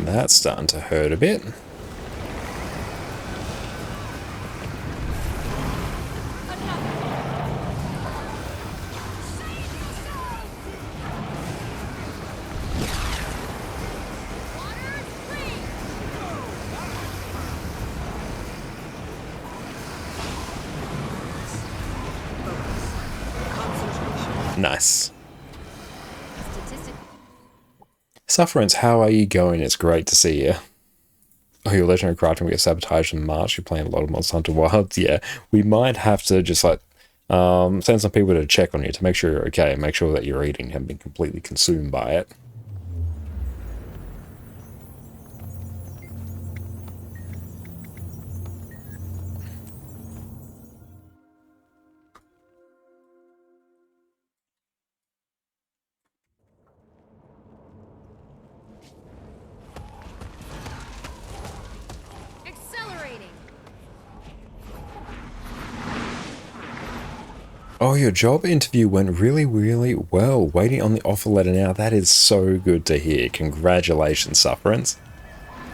That's starting to hurt a bit. Nice. Statistic. Sufferance, how are you going? It's great to see you. Oh, your legendary crafting will get sabotaged in March. You're playing a lot of Monster Hunter Wilds. Yeah, we might have to just like send some people to check on you to make sure you're okay and make sure that you're eating. You haven't been completely consumed by it. Accelerating. Oh, your job interview went really, really well. Waiting on the offer letter now. That is so good to hear. Congratulations, Sufferance.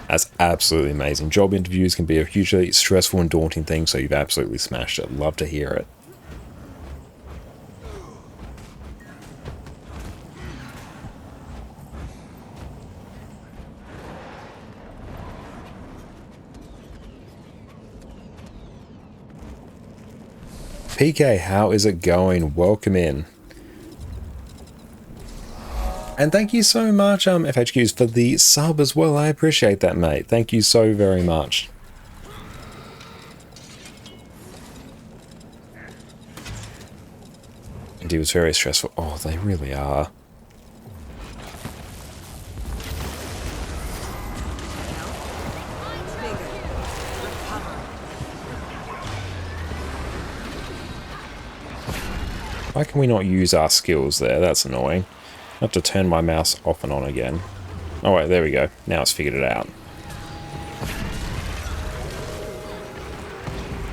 That's absolutely amazing. Job interviews can be a hugely stressful and daunting thing, so you've absolutely smashed it. Love to hear it. PK, how is it going? Welcome in. And thank you so much, FHQs, for the sub as well. I appreciate that, mate. Thank you so very much. And it was very stressful. Oh, they really are. Why can we not use our skills there? That's annoying. I have to turn my mouse off and on again. Oh wait, there we go. Now it's figured it out.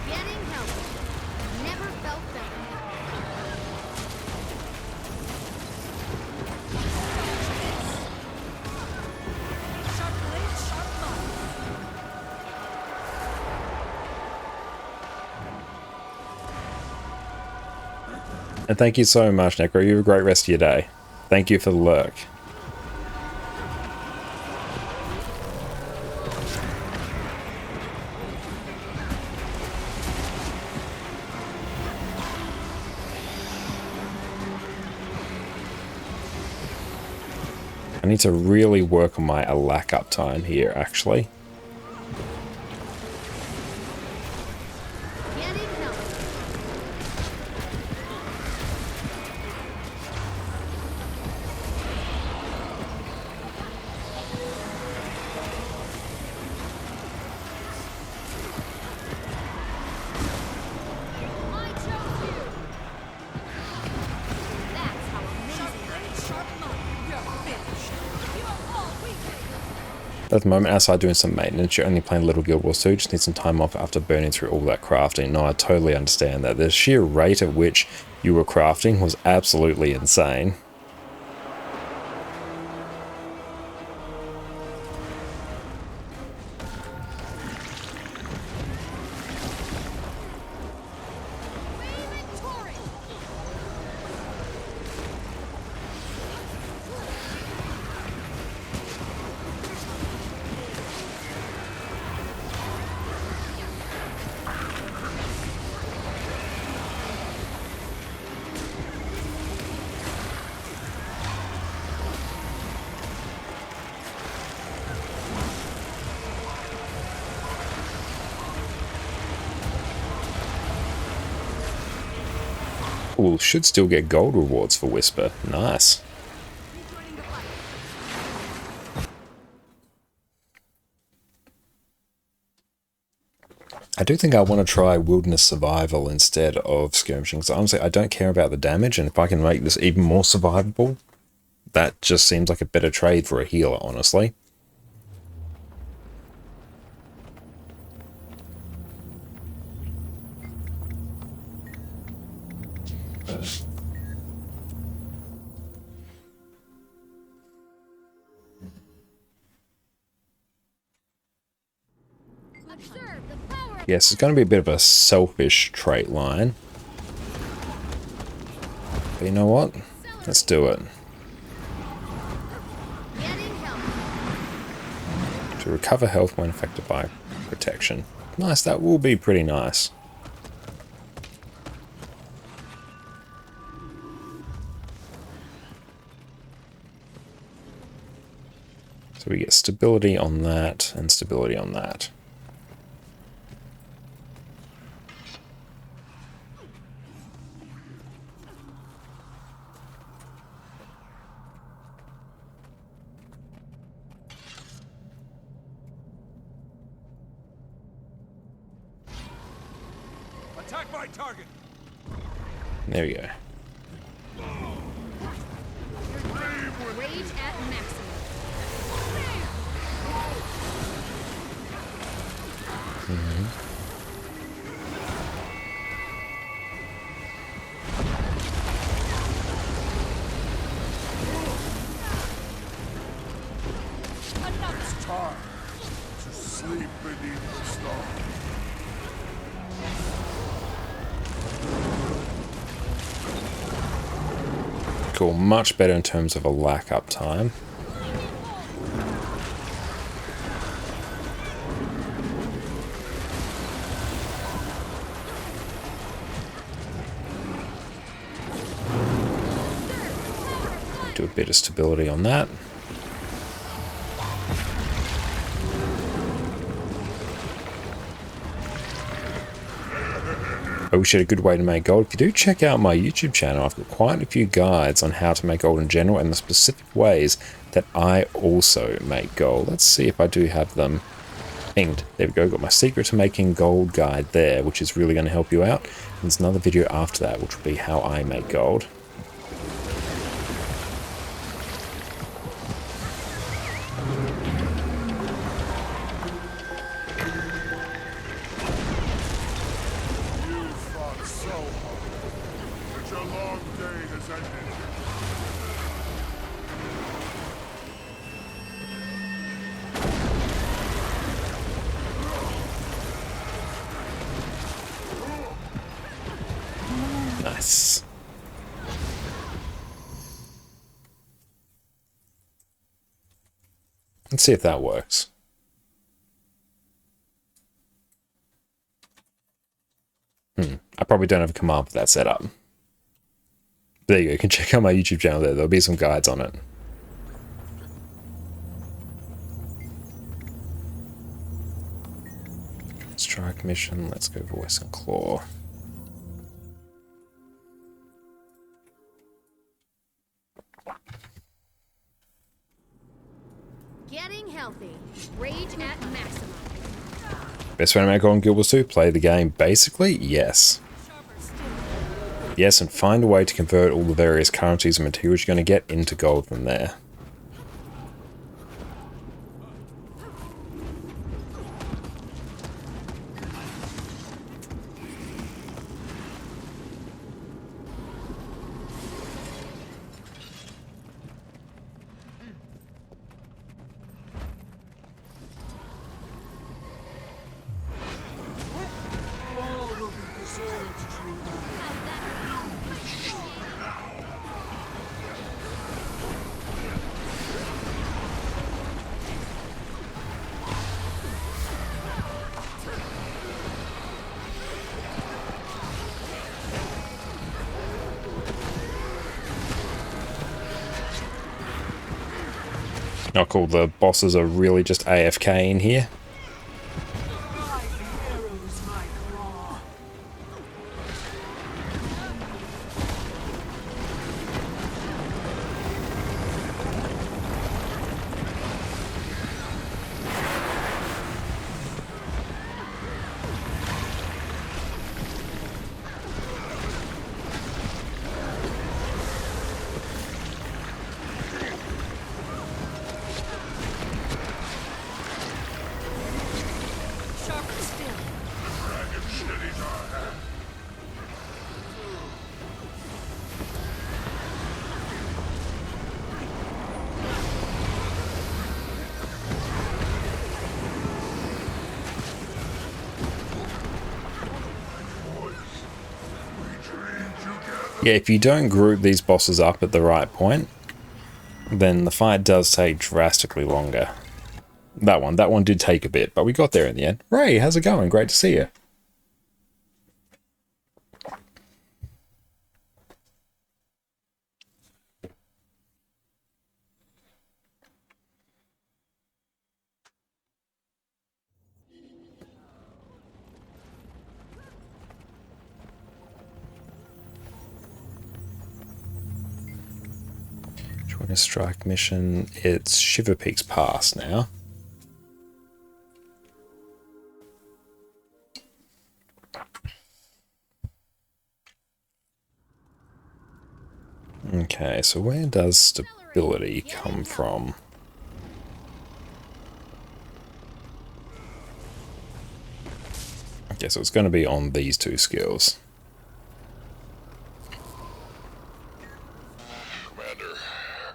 Getting help. Never felt better. Sharp blade, sharp mind. And thank you so much, Necro. You have a great rest of your day. Thank you for the lurk. I need to really work on my alack uptime here, actually. Getting help. At the moment, outside doing some maintenance, you're only playing Little Guild Wars 2, just need some time off after burning through all that crafting. No, I totally understand that. The sheer rate at which you were crafting was absolutely insane. Ooh, should still get gold rewards for Whisper. Nice. I do think I want to try Wilderness Survival instead of Skirmishing, because honestly, I don't care about the damage, and if I can make this even more survivable, that just seems like a better trade for a healer, honestly. Observe the power. Yes, it's going to be a bit of a selfish trait line. But you know what? Let's do it. Getting help. To recover health when affected by protection. Nice, that will be pretty nice. So we get stability on that and stability on that. Attack my target. There we go. Rage at maximum. It's time to sleep beneath the stars. Cool, much better in terms of a lack up time. Do a bit of stability on that. I wish I had a good way to make gold. If you do check out my YouTube channel, I've got quite a few guides on how to make gold in general and the specific ways that I also make gold. Let's see if I do have them pinged. There we go, got my secret to making gold guide there, which is really going to help you out. And there's another video after that, which will be how I make gold. Nice. Let's see if that works. I probably don't have a command for that setup. There you go, you can check out my YouTube channel there. There'll be some guides on it. Strike mission, let's go voice and claw. Getting healthy. Rage at maximum. Best way to make gold in Guild Wars 2? Play the game. Basically, yes. Yes, and find a way to convert all the various currencies and materials you're going to get into gold from there. Not cool, the bosses are really just AFK in here. Yeah, if you don't group these bosses up at the right point, then the fight does take drastically longer. That one did take a bit, but we got there in the end. Ray, how's it going? Great to see you. Join a strike mission. It's Shiver Peaks Pass now. Okay, so where does stability come from? Okay, so it's going to be on these two skills. Commander,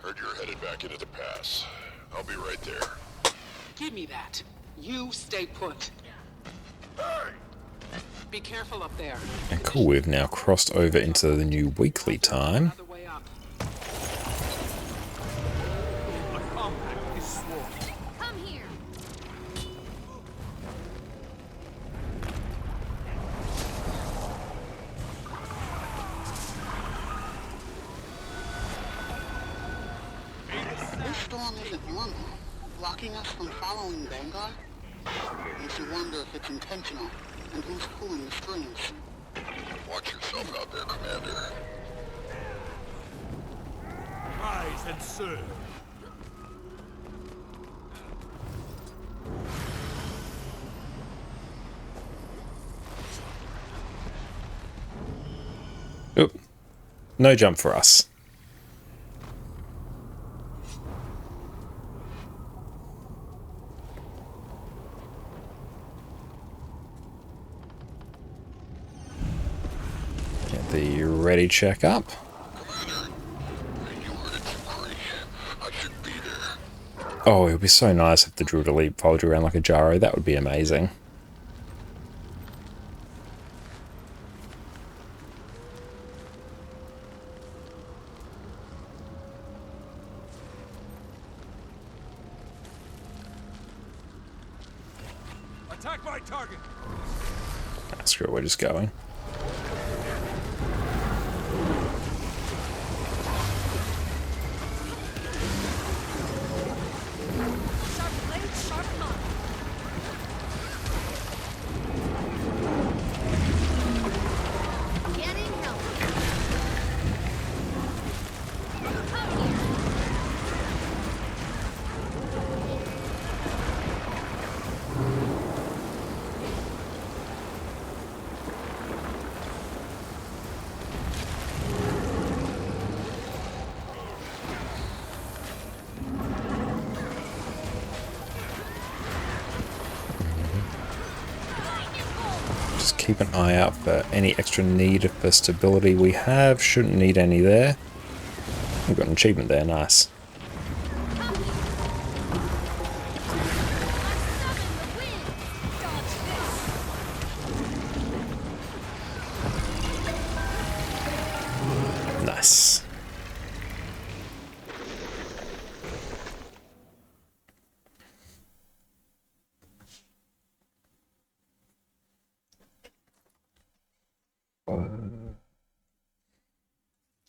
heard you're headed back into the pass. I'll be right there. Give me that. You stay put. Hey! Be careful up there. And cool, we've now crossed over into the new weekly time. Another way up. Come here. This storm isn't normal. Blocking us from following Vanguard? Makes you wonder if it's intentional, and who's pulling the strings. Watch yourself out there, Commander. Rise and serve. Oop. No jump for us. Get the ready check up. Commander, you heard it from Cree. I should be there. Oh, it would be so nice if the Druid Elite followed you around like a gyro. That would be amazing. Attack my target. Ah, screw it, we're just going. Sharp blade, sharp mark. Getting help. Come here. Just keep an eye out for any extra need for stability we have. Shouldn't need any there. We've got an achievement there, nice. Come here. Summon the wind. Dodge this. Nice.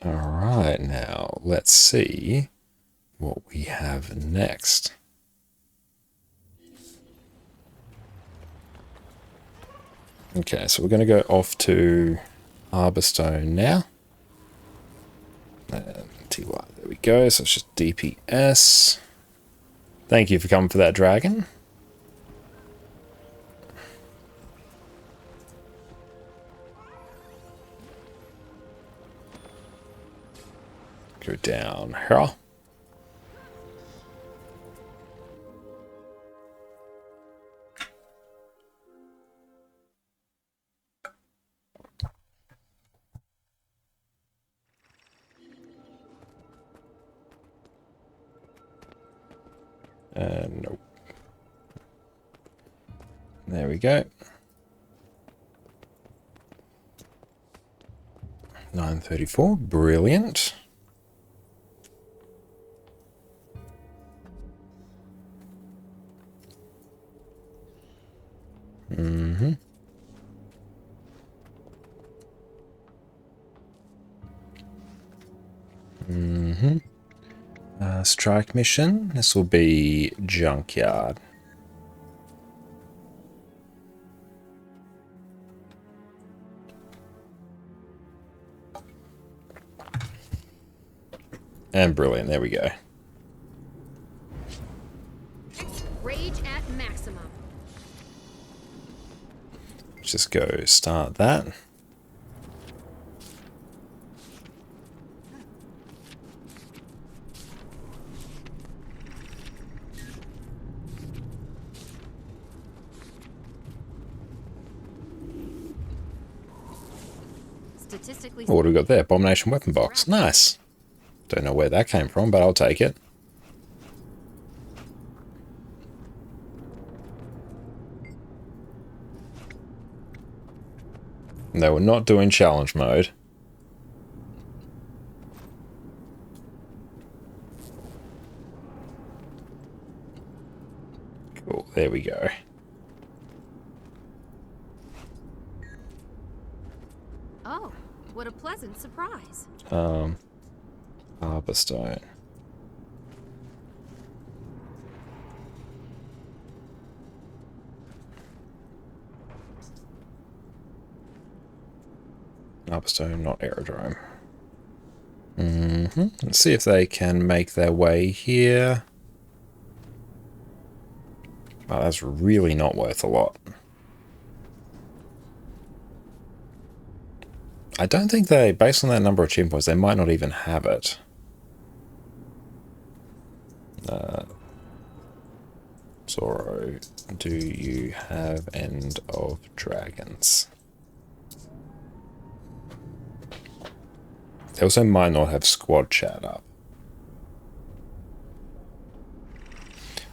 Alright, now let's see what we have next. Okay, so we're going to go off to Harborstone now. And TY, there we go. So it's just DPS. Thank you for coming for that dragon. Go down here. Nope. There we go. 934, brilliant. Strike mission. This will be Junkyard. And brilliant, there we go. Rage at maximum. Just go start that. Statistically, Oh, what do we got there? Abomination weapon box. Nice. Don't know where that came from, but I'll take it. No, we're not doing challenge mode. Cool, there we go. oh, what a pleasant surprise. Harborstone. Harborstone, not aerodrome. Let's see if they can make their way here. Oh, that's really not worth a lot. I don't think they, based on that number of achievement points, they might not even have it. Zoro, do you have End of Dragons? They also might not have squad chat up.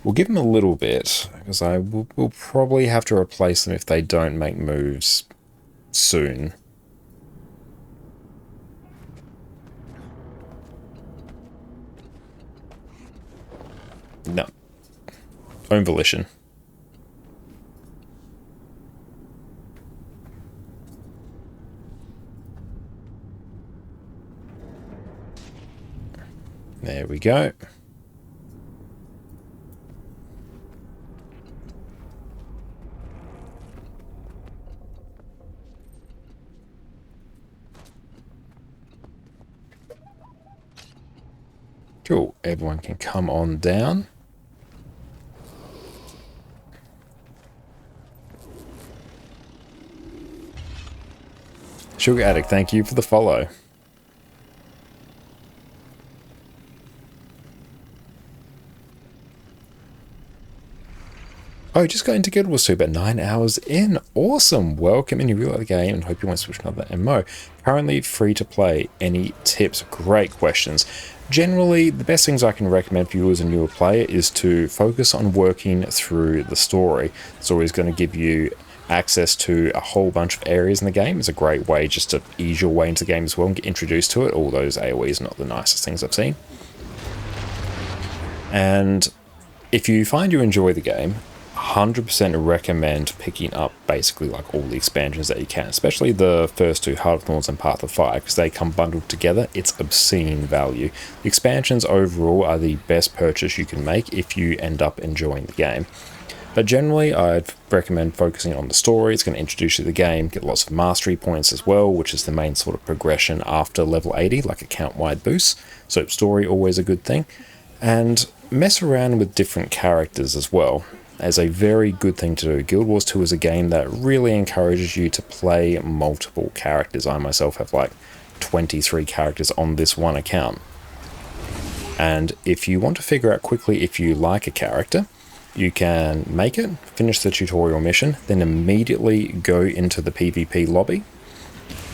We'll give them a little bit, because we'll probably have to replace them if they don't make moves soon. No. Own volition. There we go. Cool. Everyone can come on down. Sugar Addict, thank you for the follow. Oh, just got into Guild Wars 2, but 9 hours in. Awesome. Welcome, and you really like the game, and hope you want to switch another MMO. Currently free to play. Any tips? Great questions. Generally, the best things I can recommend for you as a newer player is to focus on working through the story. It's always going to give you access to a whole bunch of areas in the game. It's a great way just to ease your way into the game as well and get introduced to it. All those AoEs are not the nicest things I've seen. And if you find you enjoy the game, 100% recommend picking up basically like all the expansions that you can, especially the first two, Heart of Thorns and Path of Fire, because they come bundled together. It's obscene value. The expansions overall are the best purchase you can make if you end up enjoying the game. But generally, I'd recommend focusing on the story. It's going to introduce you to the game, get lots of mastery points as well, which is the main sort of progression after level 80, like account-wide boost. So story, always a good thing. And mess around with different characters as well, as a very good thing to do. Guild Wars 2 is a game that really encourages you to play multiple characters. I myself have like 23 characters on this one account. And if you want to figure out quickly if you like a character, you can make it, finish the tutorial mission, then immediately go into the PvP lobby,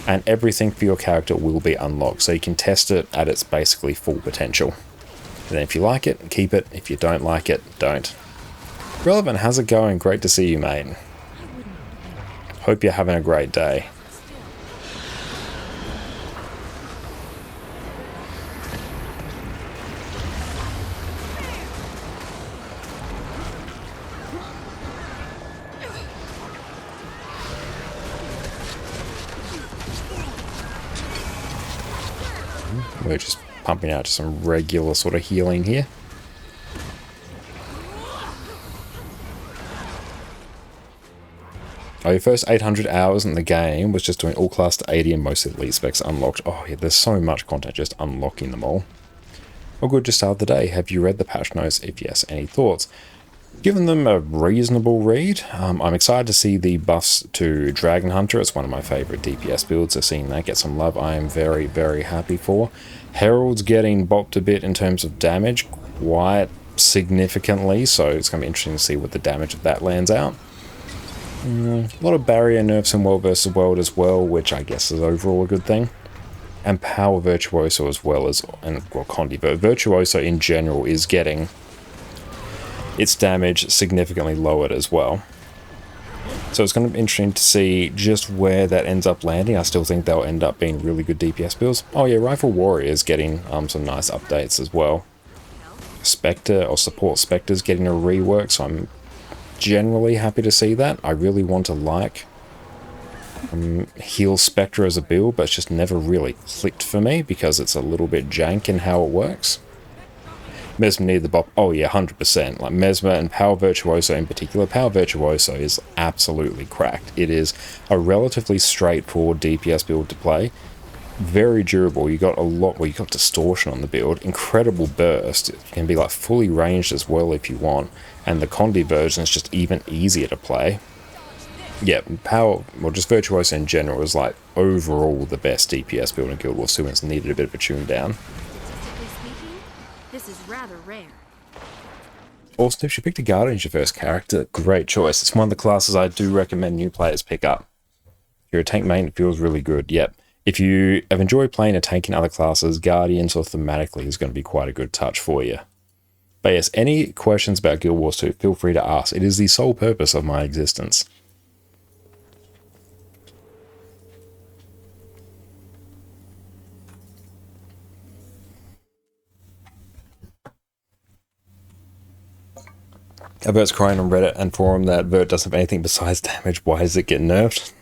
and everything for your character will be unlocked, so you can test it at its basically full potential. And then if you like it, keep it. If you don't like it, don't. Relevant, how's it going? Great to see you, mate. Hope you're having a great day. We're just pumping out some regular sort of healing here. Oh, your first 800 hours in the game was just doing all class to 80 and most elite specs unlocked. Oh yeah, there's so much content just unlocking them all. Well, good, just started the day. Have you read the patch notes? If yes, any thoughts? Given them a reasonable read. I'm excited to see the buffs to Dragon Hunter. It's one of my favourite DPS builds, so seeing that get some love I am very, very happy for. Herald's getting bopped a bit in terms of damage, quite significantly, so it's going to be interesting to see what the damage of that lands out. A lot of barrier nerfs in World vs. World as well, which I guess is overall a good thing. And Power Virtuoso as well as, and well, Condi, but Virtuoso in general is getting its damage significantly lowered as well. So it's going to be interesting to see just where that ends up landing. I still think they'll end up being really good DPS builds. Oh yeah, Rifle Warrior is getting some nice updates as well. Spectre or Support Spectre's getting a rework, so I'm generally happy to see that. I really want to like Heal Spectre as a build, but it's just never really clicked for me because it's a little bit jank in how it works. Mesmer needed the bop. Oh yeah, 100%. Like Mesmer and Power Virtuoso in particular. Power Virtuoso is absolutely cracked. It is a relatively straightforward DPS build to play. Very durable. You got a lot. Well, you got distortion on the build. Incredible burst. It can be like fully ranged as well if you want. And the Condi version is just even easier to play. Yeah, Power, well, just Virtuoso in general is like overall the best DPS build in Guild Wars 2 and it's needed a bit of a tune down. This is rather rare. Also, if you picked a Guardian as your first character, great choice. It's one of the classes I do recommend new players pick up. If you're a tank main, it feels really good. Yep. If you have enjoyed playing a tank in other classes, Guardians or thematically is going to be quite a good touch for you. But yes, any questions about Guild Wars 2, feel free to ask. It is the sole purpose of my existence. Vert's crying on Reddit and forum that Vert doesn't have anything besides damage. Why does it get nerfed?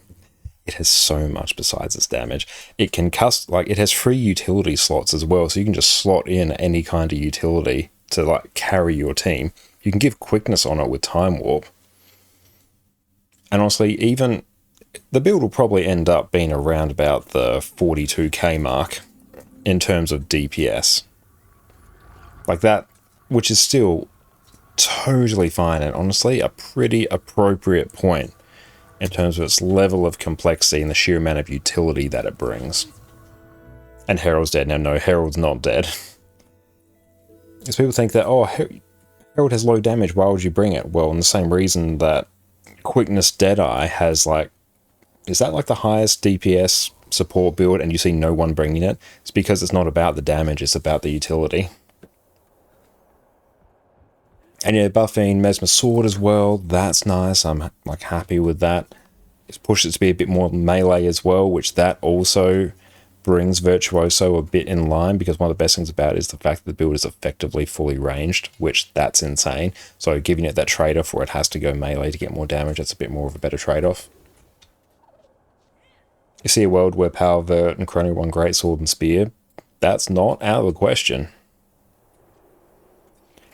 It has so much besides its damage. It can it has free utility slots as well, so you can just slot in any kind of utility to like carry your team. You can give quickness on it with Time Warp. And honestly, even the build will probably end up being around about the 42k mark in terms of DPS. Like that, which is still totally fine and honestly a pretty appropriate point in terms of its level of complexity and the sheer amount of utility that it brings. And Herald's dead. Now, no, Herald's not dead. Because people think that, oh, Herald has low damage, why would you bring it? Well, in the same reason that Quickness Deadeye has like, is that like the highest DPS support build and you see no one bringing it? It's because it's not about the damage, it's about the utility. And yeah, buffing Mesmer Sword as well, that's nice. I'm like happy with that. It's pushed it to be a bit more melee as well, which that also brings Virtuoso a bit in line, because one of the best things about it is the fact that the build is effectively fully ranged, which that's insane. So giving it that trade-off where it has to go melee to get more damage, that's a bit more of a better trade-off. You see a world where Power Vert and Chrono run Greatsword and Spear, that's not out of the question.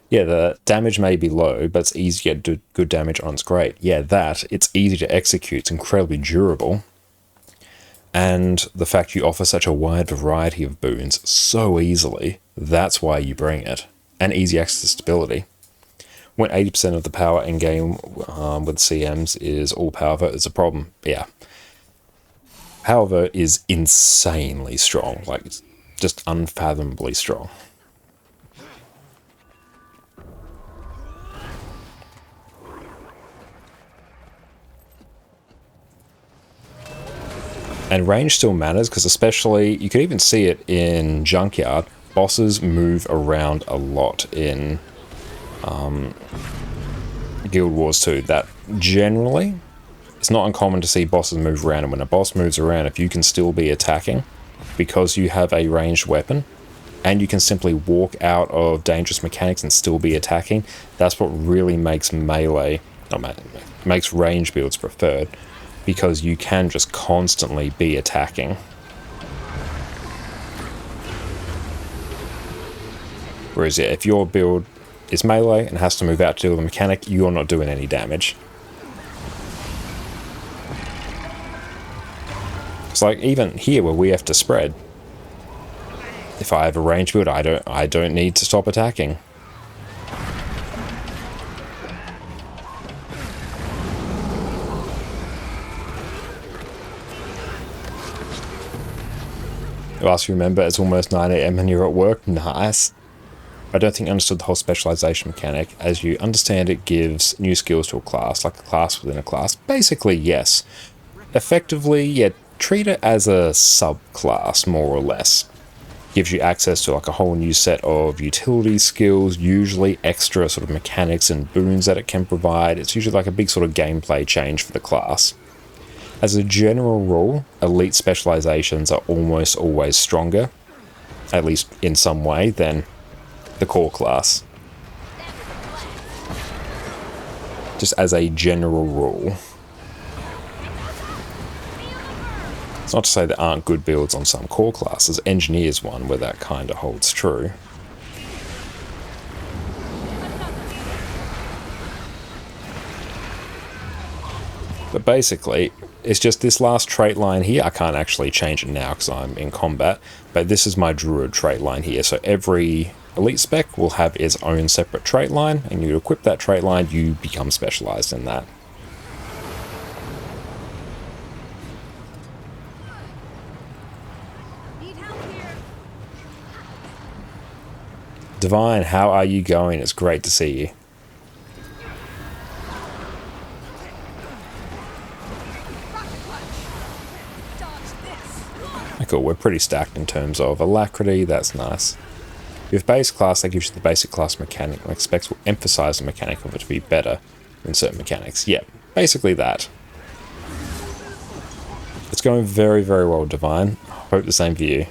Yeah, the damage may be low, but it's easy to get good damage on its great. Yeah, it's easy to execute, it's incredibly durable. And the fact you offer such a wide variety of boons so easily, that's why you bring it. And easy access to stability. When 80% of the power in-game with CMs is all Power Vert, it's a problem. Yeah. Power Vert is insanely strong, like it's just unfathomably strong. And range still matters, because especially, you could even see it in Junkyard, bosses move around a lot in Guild Wars 2. That generally, it's not uncommon to see bosses move around, and when a boss moves around, if you can still be attacking, because you have a ranged weapon, and you can simply walk out of dangerous mechanics and still be attacking, that's what really makes makes range builds preferred. Because you can just constantly be attacking. Whereas, yeah, if your build is melee and has to move out to deal with a mechanic, you're not doing any damage. It's like even here where we have to spread. If I have a range build, I don't need to stop attacking. Whilst you remember, it's almost 9 AM and you're at work. Nice. I don't think you understood the whole specialization mechanic. As you understand, it gives new skills to a class, like a class within a class. Basically, yes. Effectively, yeah, treat it as a subclass, more or less. Gives you access to like a whole new set of utility skills, usually extra sort of mechanics and boons that it can provide. It's usually like a big sort of gameplay change for the class. As a general rule, elite specializations are almost always stronger, at least in some way, than the core class. Just as a general rule. It's not to say there aren't good builds on some core classes. Engineer's one where that kind of holds true. But basically, it's just this last trait line here. I can't actually change it now because I'm in combat, but this is my Druid trait line here. So every elite spec will have its own separate trait line, and you equip that trait line, you become specialized in that. Divine, how are you going? It's great to see you. Cool, we're pretty stacked in terms of alacrity, that's nice. With base class, that gives you the basic class mechanic, and specs will emphasize the mechanic of it to be better than certain mechanics. Yeah, basically that. It's going very, very well, Divine. Hope the same for you.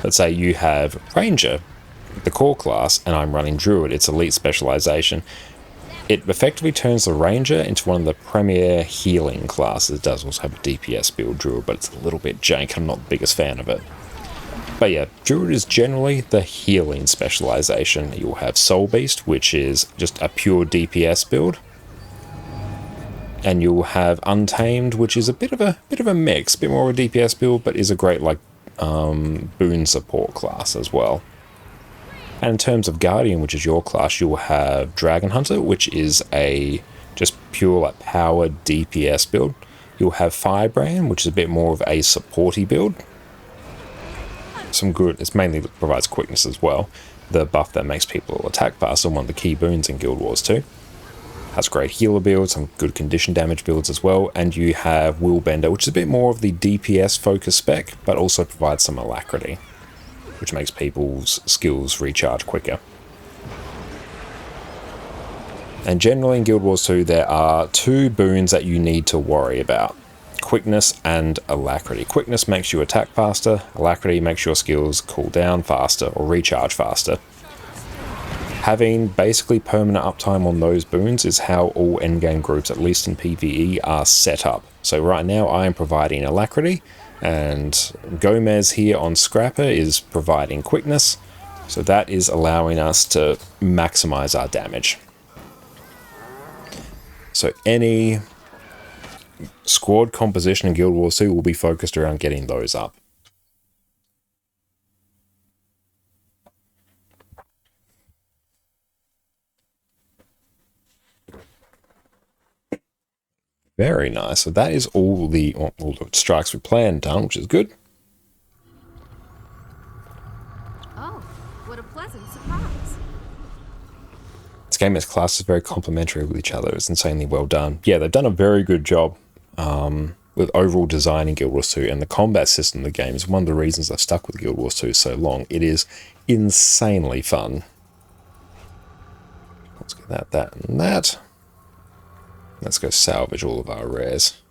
Let's say you have Ranger, the core class, and I'm running Druid, it's elite specialization. It effectively turns the Ranger into one of the premier healing classes. It does also have a DPS build, Druid, but it's a little bit jank. I'm not the biggest fan of it. But yeah, Druid is generally the healing specialization. You'll have Soul Beast, which is just a pure DPS build. And you'll have Untamed, which is a bit of a mix, a bit more of a DPS build, but is a great like boon support class as well. And in terms of Guardian, which is your class, you'll have Dragon Hunter, which is a just pure like powered DPS build. You'll have Firebrand, which is a bit more of a supporty build. Some good, it mainly provides quickness as well. The buff that makes people attack faster, one of the key boons in Guild Wars 2. Has great healer builds, some good condition damage builds as well. And you have Willbender, which is a bit more of the DPS focus spec, but also provides some alacrity, which makes people's skills recharge quicker. And generally in Guild Wars 2, there are 2 boons that you need to worry about. quickness and alacrity. Quickness makes you attack faster, alacrity makes your skills cool down faster or recharge faster. Having basically permanent uptime on those boons is how all endgame groups, at least in PvE, are set up. So right now I am providing alacrity, and Gomez here on Scrapper is providing quickness. So that is allowing us to maximize our damage. So any squad composition in Guild Wars 2 will be focused around getting those up. Very nice. So that is all the strikes we planned done, which is good. Oh, what a pleasant surprise. This game as classes very complementary with each other. It's insanely well done. Yeah, they've done a very good job with overall design in Guild Wars 2, and the combat system of the game is one of the reasons I've stuck with Guild Wars 2 so long. It is insanely fun. Let's get that, and that. Let's go salvage all of our rares.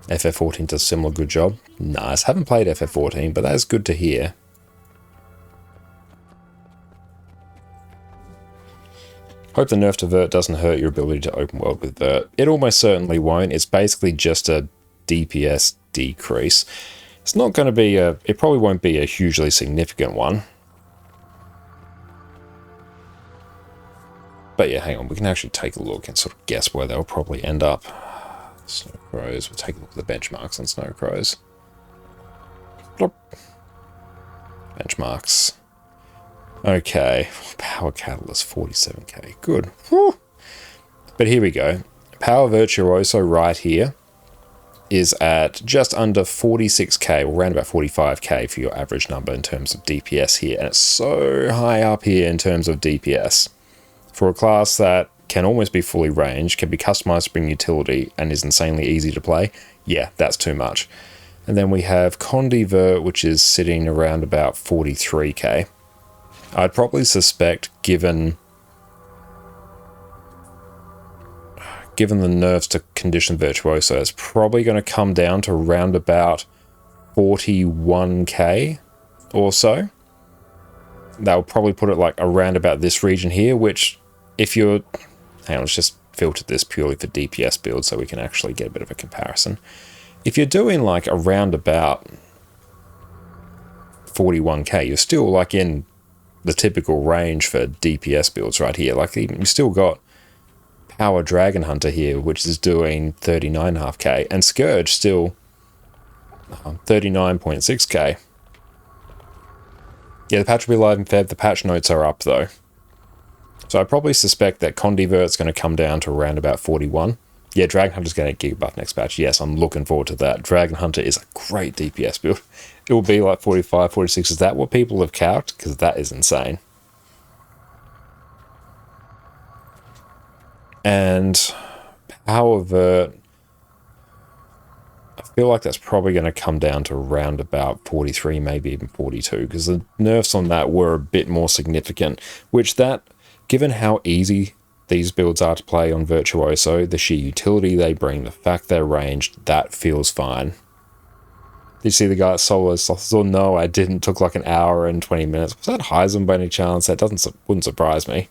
FF14 does a similar good job. Nice. Haven't played FF14, but that's good to hear. Hope the nerf to Vert doesn't hurt your ability to open world with Vert. It almost certainly won't. It's basically just a DPS decrease. It's not going to be a... It probably won't be a hugely significant one. But yeah, hang on, we can actually take a look and sort of guess where they'll probably end up. Snow Crows, we'll take a look at the benchmarks on Snow Crows. Blop. Benchmarks. Okay, Power Catalyst 47k, good. Whew. But here we go. Power Virtuoso right here is at just under 46k, or around about 45k for your average number in terms of DPS here. And it's so high up here in terms of DPS. For a class that can almost be fully ranged, can be customized to bring utility, and is insanely easy to play, yeah, that's too much. And then we have Condivert, which is sitting around about 43k. I'd probably suspect, given the nerfs to Condition Virtuoso, it's probably going to come down to around about 41k or so. That will probably put it like around about this region here, which if you're... Hang on, let's just filter this purely for DPS builds so we can actually get a bit of a comparison. If you're doing like around about 41k, you're still like in the typical range for DPS builds right here. Like you still got Power Dragon Hunter here, which is doing 39.5k, and Scourge still 39.6k. Yeah, the patch will be live in Feb. The patch notes are up, though. So I probably suspect that Condivert's going to come down to around about 41. Yeah, Dragon Hunter's going to get Gig Buff next patch. Yes, I'm looking forward to that. Dragon Hunter is a great DPS build. It will be like 45, 46. Is that what people have calced? Because that is insane. And Power Vert, I feel like that's probably going to come down to around about 43, maybe even 42, because the nerfs on that were a bit more significant, which that, given how easy these builds are to play on Virtuoso, the sheer utility they bring, the fact they're ranged, that feels fine. Did you see the guy at Solo Saucer? No, I didn't. Took like an hour and 20 minutes. Was that Heisen by any chance? That wouldn't surprise me.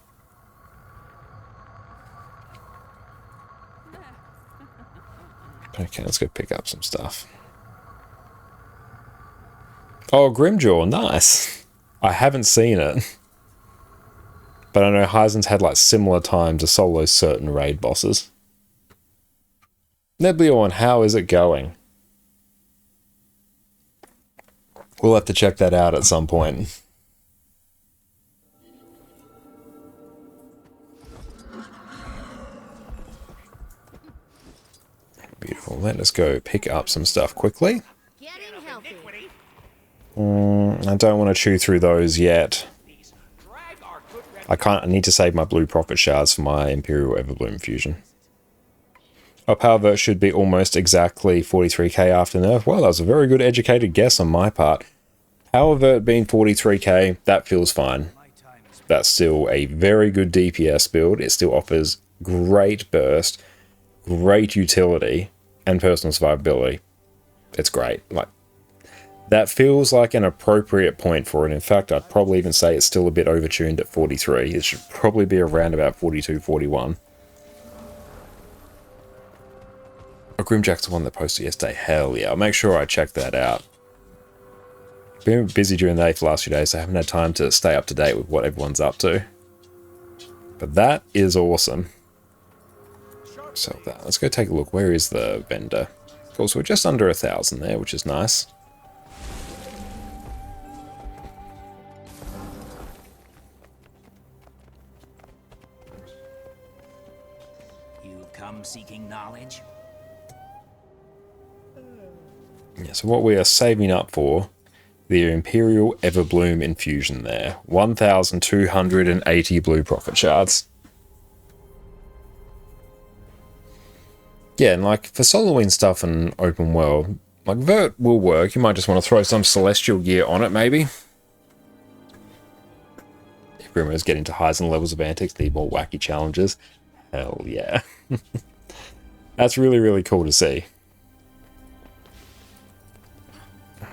Okay, let's go pick up some stuff. Oh, Grimjaw, nice. I haven't seen it. But I know Heisen's had like similar time to solo certain raid bosses. Nebleon, how is it going? We'll have to check that out at some point. Beautiful. Let us go pick up some stuff quickly. Getting healthy. I don't want to chew through those yet. I need to save my blue profit shards for my Imperial Everbloom fusion. Our Power Vert should be almost exactly 43k after nerf. Well, that was a very good educated guess on my part. Power Vert being 43k, that feels fine. That's still a very good DPS build. It still offers great burst, great utility, and personal survivability. It's great. Like, that feels like an appropriate point for it. In fact, I'd probably even say it's still a bit overtuned at 43. It should probably be around about 42, 41. Oh, Grimjack's the one that posted yesterday. Hell yeah. I'll make sure I check that out. Been busy during the day for the last few days, so I haven't had time to stay up to date with what everyone's up to. But that is awesome. So that, let's go take a look. Where is the vendor? Cool, so we're just under 1,000 there, which is nice. You've come seeking knowledge? Yeah, so what we are saving up for, the Imperial Everbloom infusion there. 1,280 blue profit shards. Yeah, and like for soloing stuff and open world, like Vert will work. You might just want to throw some celestial gear on it, maybe. If Grimmer's getting to highs and levels of antics, need more wacky challenges. Hell yeah. That's really, really cool to see.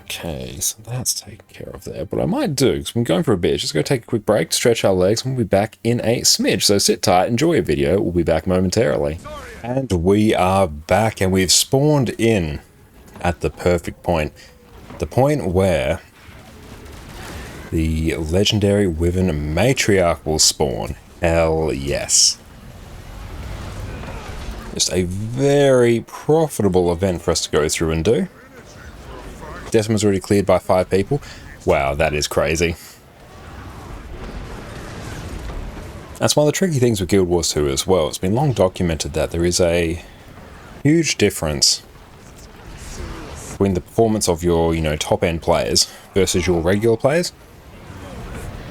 Okay, so that's taken care of there. What I might do, because we're going for a bit, just go take a quick break, stretch our legs, and we'll be back in a smidge. So sit tight, enjoy a video, we'll be back momentarily. And we are back, and we've spawned in at the perfect point. The point where the legendary Wyvern Matriarch will spawn. Hell yes. Just a very profitable event for us to go through and do. Decimal's already cleared by 5 people. Wow, that is crazy. That's one of the tricky things with Guild Wars 2 as well. It's been long documented that there is a huge difference between the performance of your, top end players versus your regular players.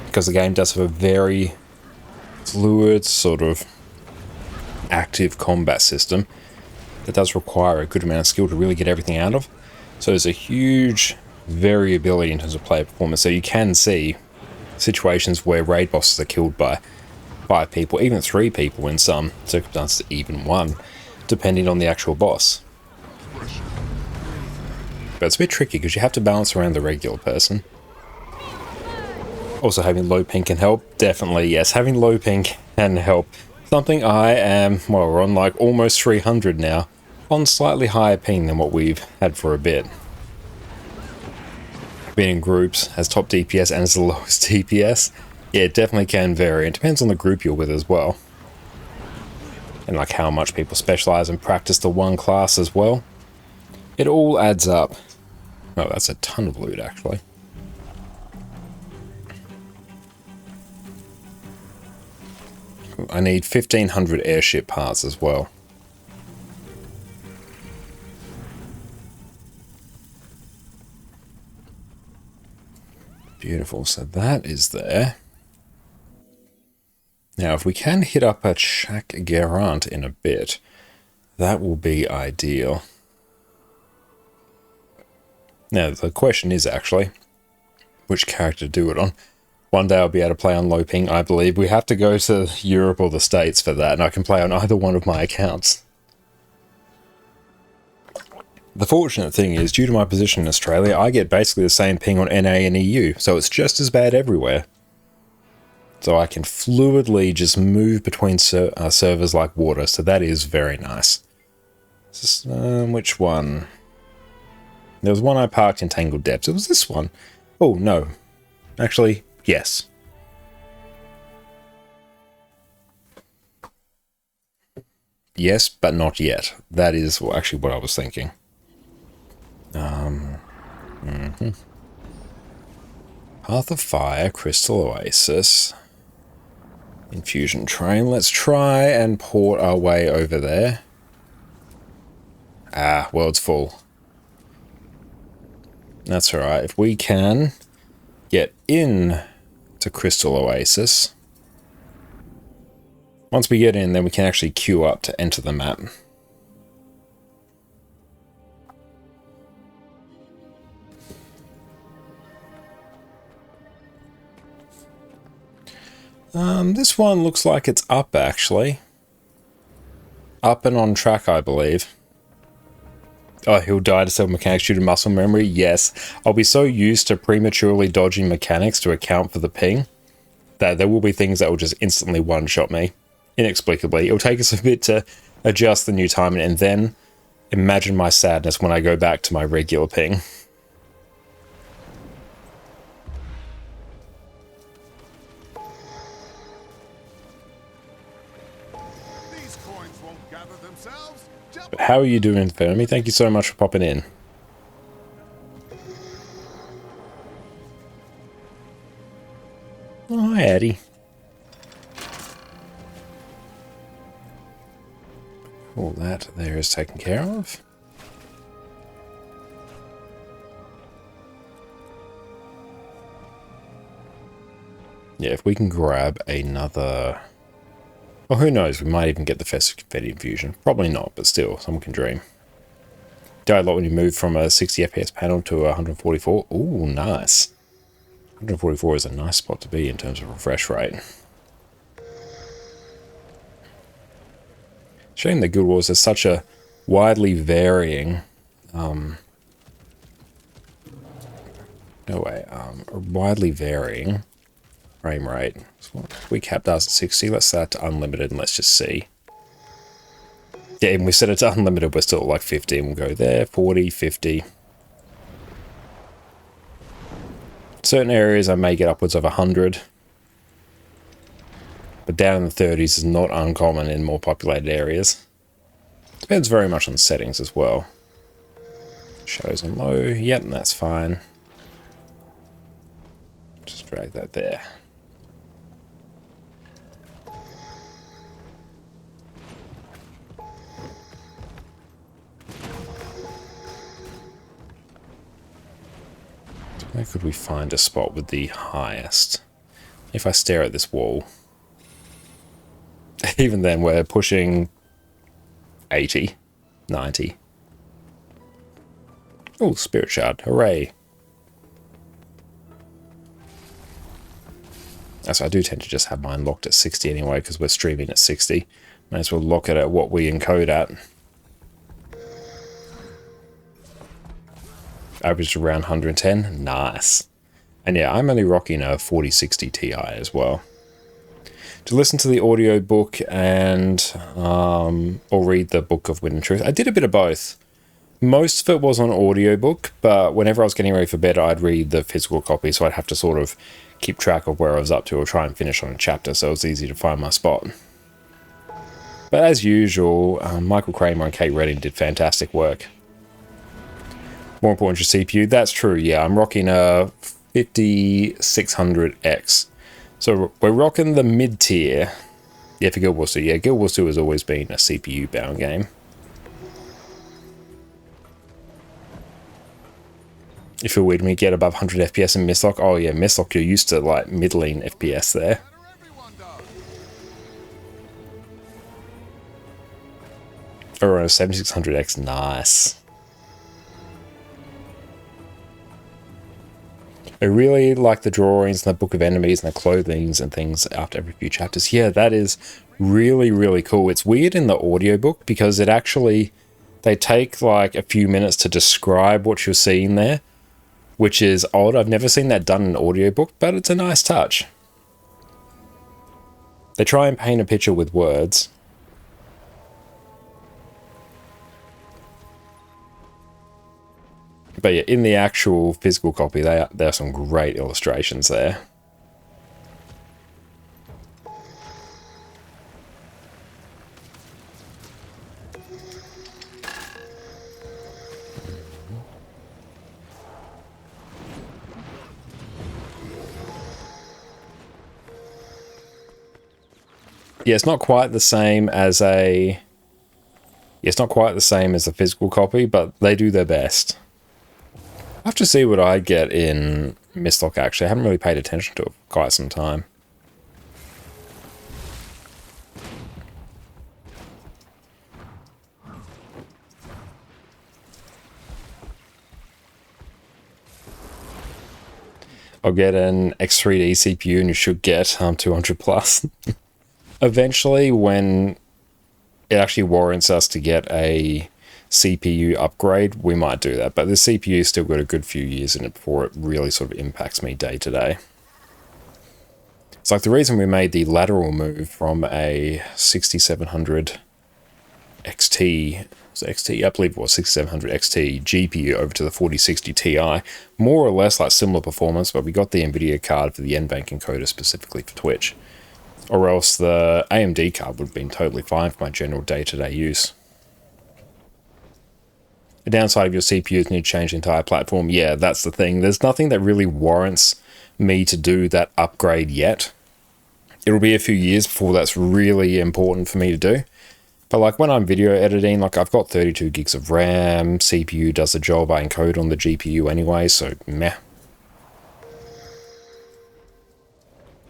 Because the game does have a very fluid, sort of active combat system that does require a good amount of skill to really get everything out of. So there's a huge variability in terms of player performance. So you can see situations where raid bosses are killed by 5 people, even 3 people in some circumstances, even 1, depending on the actual boss. But it's a bit tricky because you have to balance around the regular person. Also, having low ping can help. Definitely, yes, having low ping can help. Something I am, well, we're on like almost 300 now. On slightly higher ping than what we've had for a bit. Being in groups has top DPS and has the lowest DPS. Yeah, it definitely can vary. It depends on the group you're with as well. And like how much people specialize and practice the one class as well. It all adds up. Oh, that's a ton of loot actually. I need 1,500 airship parts as well. Beautiful, so that is there. Now, if we can hit up at Shack Garant in a bit, that will be ideal. Now, the question is actually, which character to do it on? One day I'll be able to play on low ping, I believe. We have to go to Europe or the States for that, and I can play on either one of my accounts. The fortunate thing is, due to my position in Australia, I get basically the same ping on NA and EU, so it's just as bad everywhere. So I can fluidly just move between servers like water, so that is very nice. This, which one? There was one I parked in Tangled Depths. It was this one. Oh, no. Actually, yes. Yes, but not yet. That is actually what I was thinking. Path of Fire, Crystal Oasis, Infusion Train. Let's try and port our way over there. Ah, world's full. That's alright. If we can get in to Crystal Oasis, once we get in, then we can actually queue up to enter the map. This one looks like it's up, actually. Up and on track, I believe. Oh, he'll die to several mechanics due to muscle memory? Yes. I'll be so used to prematurely dodging mechanics to account for the ping that there will be things that will just instantly one-shot me. Inexplicably. It'll take us a bit to adjust the new timing, and then imagine my sadness when I go back to my regular ping. These coins won't gather themselves. But how are you doing, Fermi? Thank you so much for popping in. Oh, hi, Eddie. All that there is taken care of. Yeah, if we can grab another... Well, who knows? We might even get the Festive Confetti Infusion. Probably not, but still, someone can dream. Die a lot when you move from a 60 FPS panel to 144. Ooh, nice. 144 is a nice spot to be in terms of refresh rate. Shame that Guild Wars is such a widely varying... a widely varying frame rate. So if we capped ours at 60, let's set it to unlimited and let's just see. Yeah, and we set it to unlimited, we're still at like 50, and we'll go there, 40, 50. Certain areas I may get upwards of 100. But down in the 30s is not uncommon in more populated areas. Depends very much on the settings as well. Shadows on low, yep, that's fine. Just drag that there. Where could we find a spot with the highest? If I stare at this wall. Even then, we're pushing 80, 90. Oh, Spirit Shard, hooray. So I do tend to just have mine locked at 60 anyway, because we're streaming at 60. Might as well lock it at what we encode at. Average around 110, nice. And yeah, I'm only rocking a 4060 Ti as well. To listen to the audio book and or read the Book of Wind and Truth. I did a bit of both. Most of it was on audiobook, but whenever I was getting ready for bed, I'd read the physical copy, so I'd have to sort of keep track of where I was up to or try and finish on a chapter, so it was easy to find my spot. But as usual, Michael Kramer and Kate Redding did fantastic work. More important to CPU, that's true, yeah, I'm rocking a 5600X. So we're rocking the mid-tier. Yeah, for Guild Wars 2. Yeah, Guild Wars 2 has always been a CPU-bound game. You feel weird when you get above 100 FPS in Mistlock? Oh yeah, Mistlock, you're used to like middling FPS there. Around 7600X, nice. I really like the drawings and the Book of Enemies and the clothings and things after every few chapters. Yeah, that is really, really cool. It's weird in the audiobook because it actually, they take like a few minutes to describe what you're seeing there, which is odd. I've never seen that done in an audiobook, but it's a nice touch. They try and paint a picture with words. But yeah, in the actual physical copy, there are some great illustrations there. Yeah, it's not quite the same as a... Yeah, it's not quite the same as a physical copy, but they do their best. I have to see what I get in Mistlock, actually. I haven't really paid attention to it for quite some time. I'll get an X3D CPU and you should get 200 plus. Eventually, when it actually warrants us to get a CPU upgrade, we might do that. But the CPU still got a good few years in it before it really sort of impacts me day to day. It's like the reason we made the lateral move from a 6700 XT, I believe it was 6700 XT GPU over to the 4060 Ti, more or less like similar performance, but we got the NVIDIA card for the NVENC encoder specifically for Twitch. Or else the AMD card would have been totally fine for my general day-to-day use. The downside of your CPU is you need to change the entire platform. Yeah, that's the thing. There's nothing that really warrants me to do that upgrade yet. It'll be a few years before that's really important for me to do. But like when I'm video editing, like I've got 32 gigs of RAM, CPU does the job, I encode on the GPU anyway, so meh.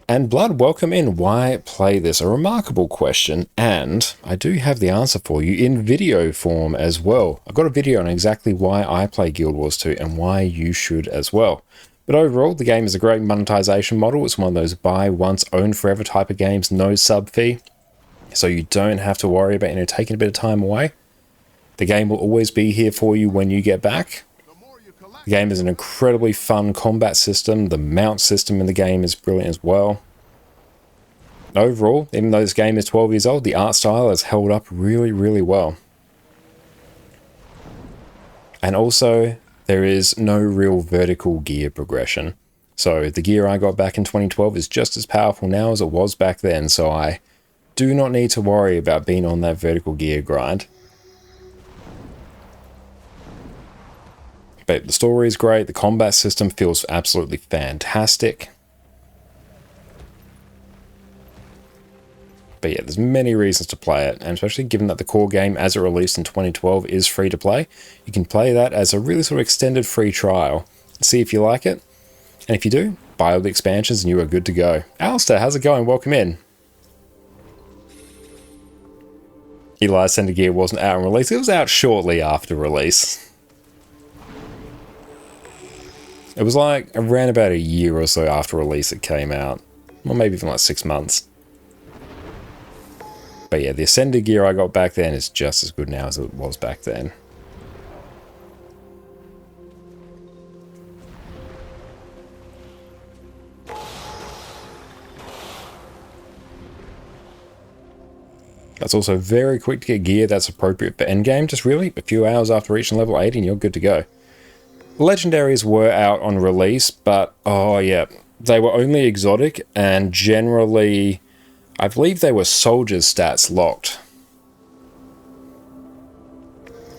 And Blood, welcome in. Why play this? A remarkable question, and I do have the answer for you in video form as well. I've got a video on exactly why I play Guild Wars 2 and why you should as well. But overall, the game is a great monetization model. It's one of those buy once, own forever type of games, no sub fee. So you don't have to worry about, taking a bit of time away. The game will always be here for you when you get back. The game is an incredibly fun combat system. The mount system in the game is brilliant as well. Overall, even though this game is 12 years old, the art style has held up really, really well. And also, there is no real vertical gear progression. So the gear I got back in 2012 is just as powerful now as it was back then, so I do not need to worry about being on that vertical gear grind. But the story is great, the combat system feels absolutely fantastic. But yeah, there's many reasons to play it, and especially given that the core game as it released in 2012 is free to play, you can play that as a really sort of extended free trial. See if you like it, and if you do, buy all the expansions and you are good to go. Alistair, how's it going? Welcome in. Eli's Sender Gear wasn't out on release, it was out shortly after release. It was like around about a year or so after release it came out. Or maybe even like 6 months. But yeah, the Ascender gear I got back then is just as good now as it was back then. That's also very quick to get gear that's appropriate for endgame. Just really a few hours after reaching level 80 and you're good to go. Legendaries were out on release, but oh yeah, they were only exotic and generally, I believe they were soldiers stats locked.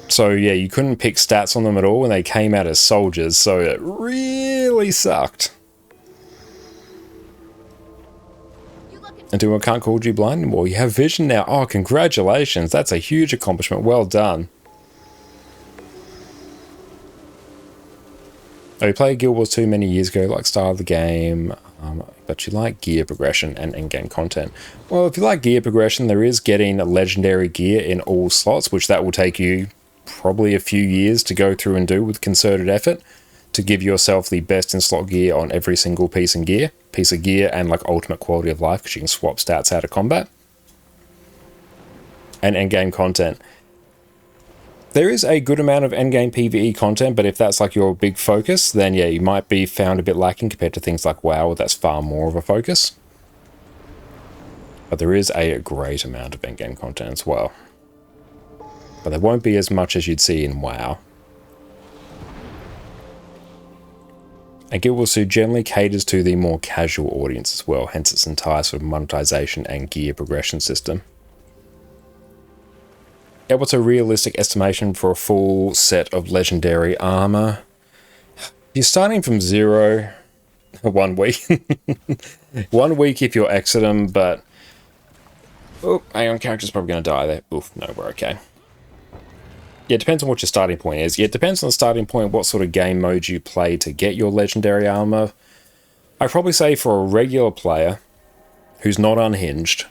So yeah, you couldn't pick stats on them at all when they came out as soldiers, so it really sucked. Until I can't call you blind anymore. You have vision now. Oh, congratulations. That's a huge accomplishment. Well done. Oh, you played Guild Wars 2 many years ago, like style of the game, but you like gear progression and in-game content. Well, if you like gear progression, there is getting a legendary gear in all slots, which that will take you probably a few years to go through and do with concerted effort to give yourself the best in slot gear on every single piece of gear and like ultimate quality of life because you can swap stats out of combat. And endgame content. There is a good amount of endgame PvE content, but if that's like your big focus, then yeah, you might be found a bit lacking compared to things like WoW, that's far more of a focus. But there is a great amount of endgame content as well. But there won't be as much as you'd see in WoW. And Guild Wars 2 generally caters to the more casual audience as well, hence its entire sort of monetization and gear progression system. Yeah, what's a realistic estimation for a full set of legendary armor? You're starting from 0, 1 week. 1 week if you're Exodum, but... Oh, hang on, character's probably going to die there. Oof, no, we're okay. Yeah, it depends on what your starting point is. Yeah, it depends on the starting point, what sort of game mode you play to get your legendary armor. I'd probably say for a regular player who's not unhinged,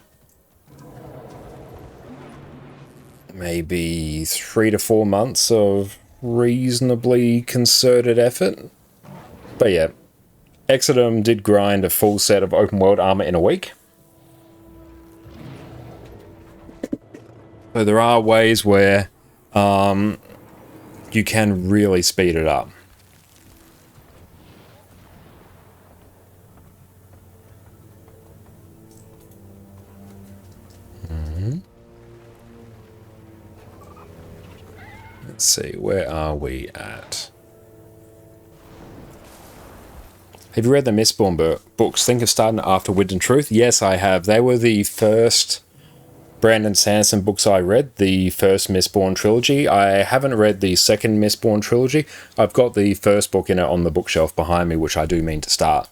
maybe 3 to 4 months of reasonably concerted effort. But yeah, Exodum did grind a full set of open world armor in a week. So there are ways where you can really speed it up. Let's see, where are we at? Have you read the Mistborn books? Think of starting after Wind and Truth? Yes, I have. They were the first Brandon Sanderson books I read, the first Mistborn trilogy. I haven't read the second Mistborn trilogy. I've got the first book in it on the bookshelf behind me, which I do mean to start.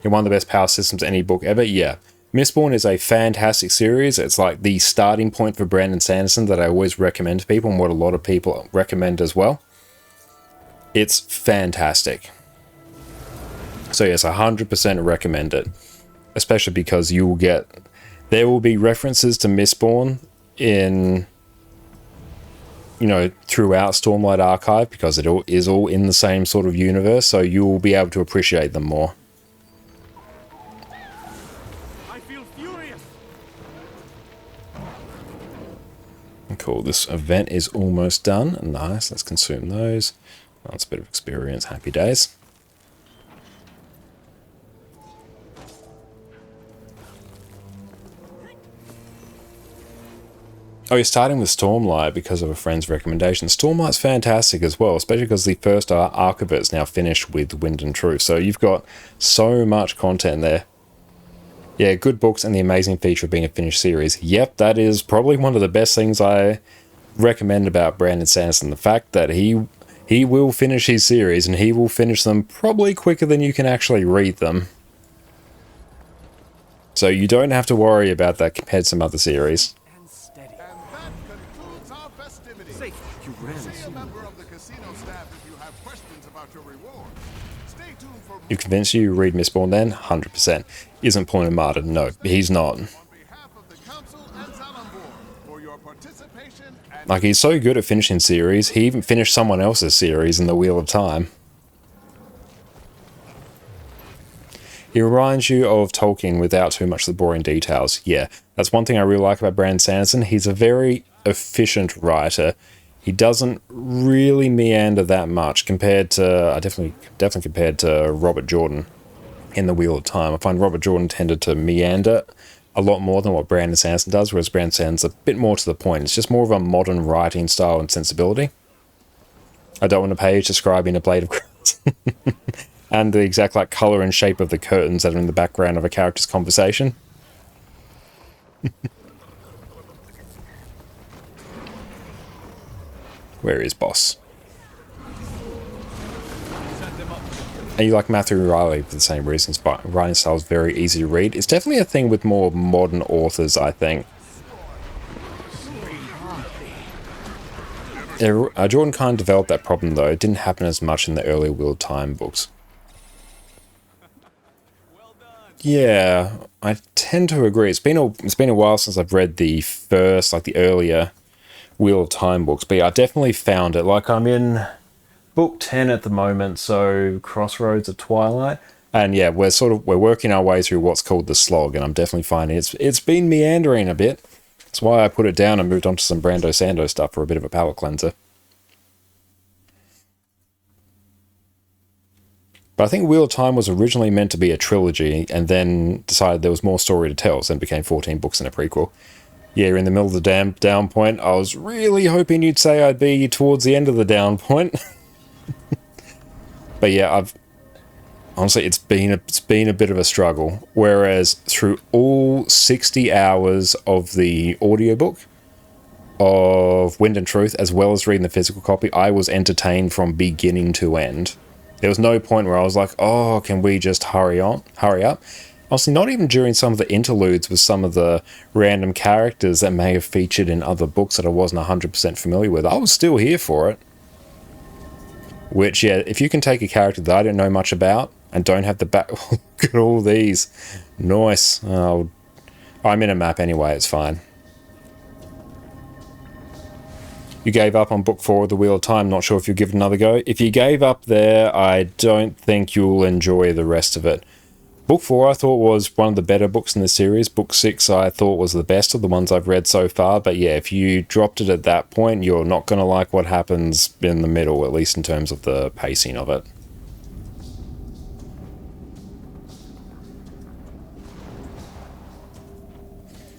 In one of the best power systems any book ever? Yeah. Mistborn is a fantastic series. It's like the starting point for Brandon Sanderson that I always recommend to people, and what a lot of people recommend as well. It's fantastic. So yes, 100% recommend it. Especially because you will get... There will be references to Mistborn in... You know, throughout Stormlight Archive, because it all is all in the same sort of universe, so you will be able to appreciate them more. I feel furious. Cool, this event is almost done. Nice, let's consume those. That's a bit of experience, happy days. Oh, you're starting with Stormlight because of a friend's recommendation. Stormlight's fantastic as well, especially because the first arc of it is now finished with Wind and Truth. So you've got so much content there. Yeah, good books and the amazing feature of being a finished series. Yep, that is probably one of the best things I recommend about Brandon Sanderson. The fact that he will finish his series, and he will finish them probably quicker than you can actually read them. So you don't have to worry about that compared to some other series. And that concludes our festivities. See a member of the casino staff if you have questions about your reward. Stay tuned for... You convinced you read Mistborn then? 100%. Isn't Point of Martyr? No, he's not. On behalf of the council and Zalambor, for your participation and... Like, he's so good at finishing series, he even finished someone else's series in the Wheel of Time. He reminds you of Tolkien without too much of the boring details. Yeah, that's one thing I really like about Brandon Sanderson. He's a very efficient writer. He doesn't really meander that much compared to, definitely compared to Robert Jordan in the Wheel of Time. I find Robert Jordan tended to meander a lot more than what Brandon Sanderson does, whereas Brandon Sanderson's a bit more to the point. It's just more of a modern writing style and sensibility. I don't want a page describing a blade of grass. And the exact like color and shape of the curtains that are in the background of a character's conversation. Where is boss? And you like Matthew Riley for the same reasons, but writing style is very easy to read. It's definitely a thing with more modern authors, I think. Jordan kind of developed that problem though. It didn't happen as much in the early Wheel of Time books. Yeah, I tend to agree. It's been a while since I've read the first, like the earlier Wheel of Time books, but yeah, I definitely found it. Like, I'm in book 10 at the moment, so Crossroads of Twilight, and yeah, we're working our way through what's called the slog, and I'm definitely finding it's been meandering a bit. That's why I put it down and moved on to some Brando Sando stuff for a bit of a palate cleanser. But I think Wheel of Time was originally meant to be a trilogy, and then decided there was more story to tell, so it became 14 books and a prequel. Yeah, you're in the middle of the damn down point. I was really hoping you'd say I'd be towards the end of the down point. But yeah, honestly, it's been a bit of a struggle. Whereas through all 60 hours of the audiobook of Wind and Truth, as well as reading the physical copy, I was entertained from beginning to end. There was no point where I was like, oh, can we just hurry up? Honestly, not even during some of the interludes with some of the random characters that may have featured in other books that I wasn't 100% familiar with. I was still here for it. Which, yeah, if you can take a character that I don't know much about and don't have the back... Look at all these. Nice. Oh, I'm in a map anyway, it's fine. You gave up on book 4 of the Wheel of Time, not sure if you'll give it another go. If you gave up there, I don't think you'll enjoy the rest of it. Book 4 I thought was one of the better books in the series. Book 6 I thought was the best of the ones I've read so far. But yeah, if you dropped it at that point, you're not going to like what happens in the middle, at least in terms of the pacing of it.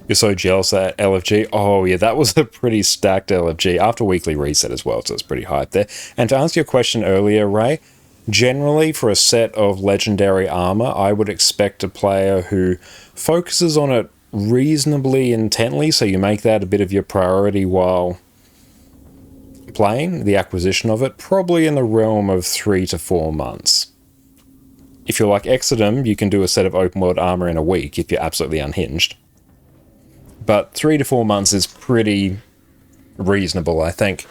You're so jealous of that LFG. Oh yeah, that was a pretty stacked LFG after weekly reset as well, so it's pretty hyped there. And to answer your question earlier, Ray, generally for a set of legendary armor, I would expect a player who focuses on it reasonably intently, so you make that a bit of your priority while playing, the acquisition of it, probably in the realm of 3 to 4 months. If you're like Exodum, you can do a set of open world armor in a week if you're absolutely unhinged. But 3 to 4 months is pretty reasonable, I think.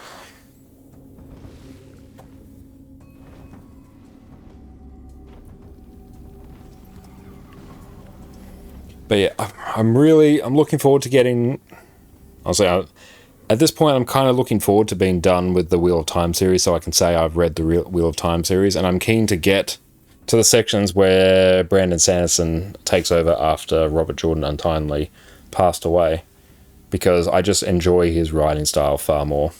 But yeah, I'm looking forward to getting... I'll say, at this point, I'm kind of looking forward to being done with the Wheel of Time series, so I can say I've read the Wheel of Time series, and I'm keen to get to the sections where Brandon Sanderson takes over after Robert Jordan untimely passed away, because I just enjoy his writing style far more.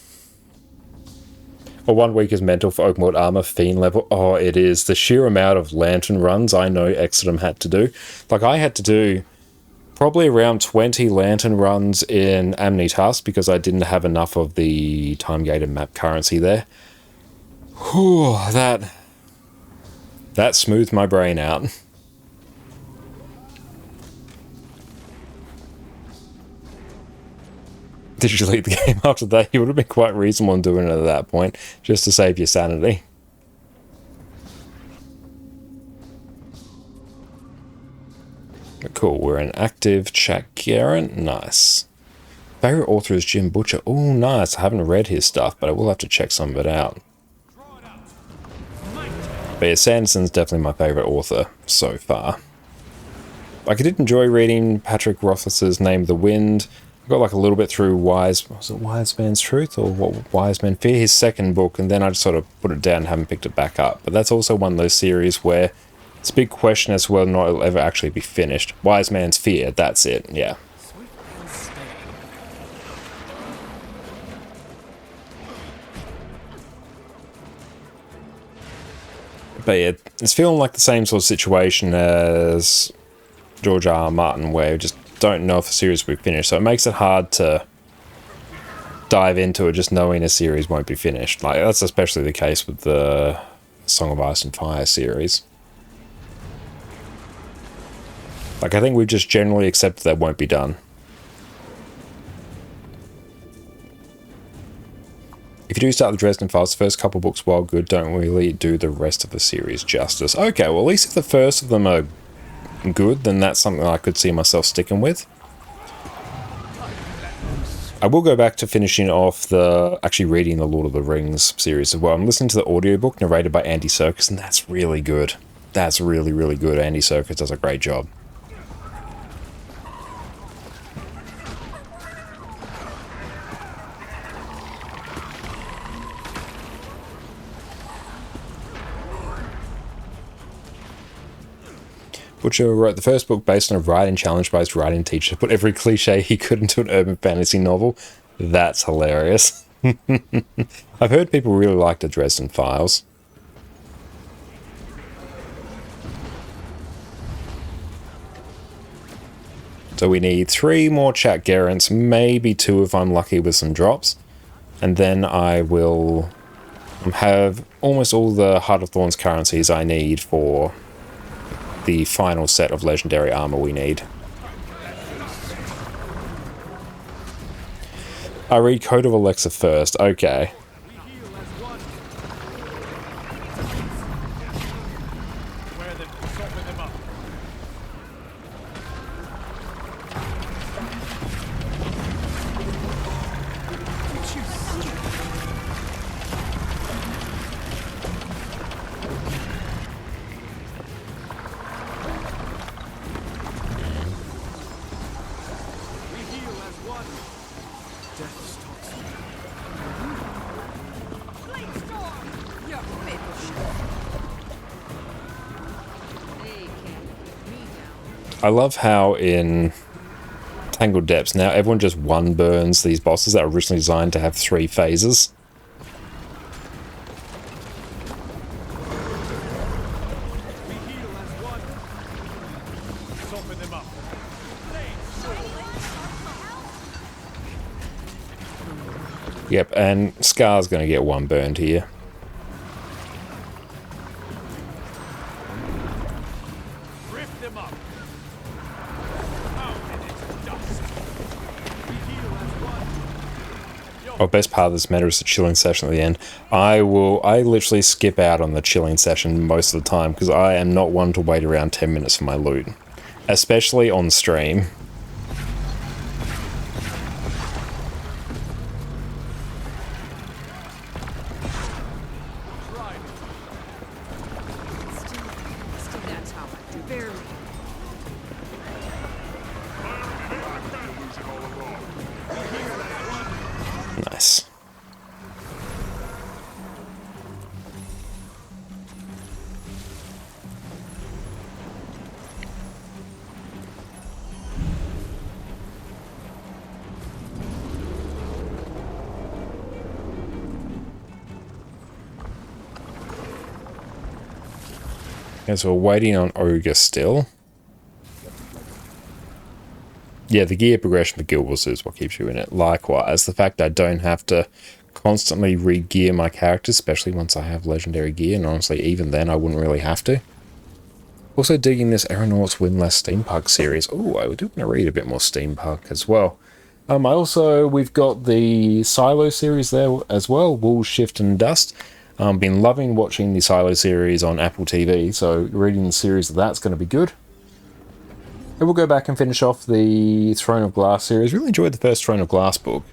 Well, 1 week is mental for open world armor, fiend level. Oh, it is. The sheer amount of lantern runs I know Exodum had to do. Like, I had to do probably around 20 lantern runs in Amnitas because I didn't have enough of the time-gated map currency there. Whew, that smoothed my brain out. Did you leave the game after that? You would have been quite reasonable in doing it at that point, just to save your sanity. Cool, we're in active chat, Garrett. Nice. Favorite author is Jim Butcher. Oh, nice. I haven't read his stuff, but I will have to check some of it out. But yeah, Sanderson's definitely my favorite author so far. Like, I did enjoy reading Patrick Rothfuss's Name of the Wind. I got like a little bit through Wise Man's Truth or what Wise Man Fear, his second book, and then I just sort of put it down and haven't picked it back up. But that's also one of those series where it's a big question as to whether or not it'll ever actually be finished. Wise Man's Fear, that's it, yeah. But yeah, it's feeling like the same sort of situation as George R. R. Martin, where we just don't know if a series will be finished, so it makes it hard to dive into it just knowing a series won't be finished. Like, that's especially the case with the Song of Ice and Fire series. Like, I think we've just generally accepted that won't be done. If you do start the Dresden Files, the first couple books, while good, don't really do the rest of the series justice. Okay, well, at least if the first of them are good, then that's something I could see myself sticking with. I will go back to finishing off actually reading the Lord of the Rings series as well. I'm listening to the audiobook narrated by Andy Serkis, and that's really good. That's really, really good. Andy Serkis does a great job. Butcher wrote the first book based on a writing challenge by his writing teacher to put every cliche he could into an urban fantasy novel. That's hilarious. I've heard people really like the Dresden Files. So we need 3 more chat Garants, maybe 2 if I'm lucky with some drops. And then I will have almost all the Heart of Thorns currencies I need for the final set of legendary armor we need. I read Code of Alexa first, okay. I love how in Tangled Depths now everyone just one burns these bosses that were originally designed to have 3 phases. Yep, and Scar's going to get 1 burned here. Oh, best part of this meta is the chilling session at the end. I literally skip out on the chilling session most of the time because I am not one to wait around 10 minutes for my loot. Especially on stream. Still that tower. Barely. Nice. Okay, so we're waiting on Ogre still. Yeah, the gear progression for Guild Wars is what keeps you in it. Likewise, the fact I don't have to constantly re-gear my characters, especially once I have legendary gear, and honestly, even then, I wouldn't really have to. Also digging this Aeronauts Windlass Steampunk series. Oh, I do want to read a bit more Steampunk as well. We've got the Silo series there as well, Wool, Shift and Dust. Been loving watching the Silo series on Apple TV, so reading the series of that's going to be good. And we'll go back and finish off the Throne of Glass series. Really enjoyed the first Throne of Glass book.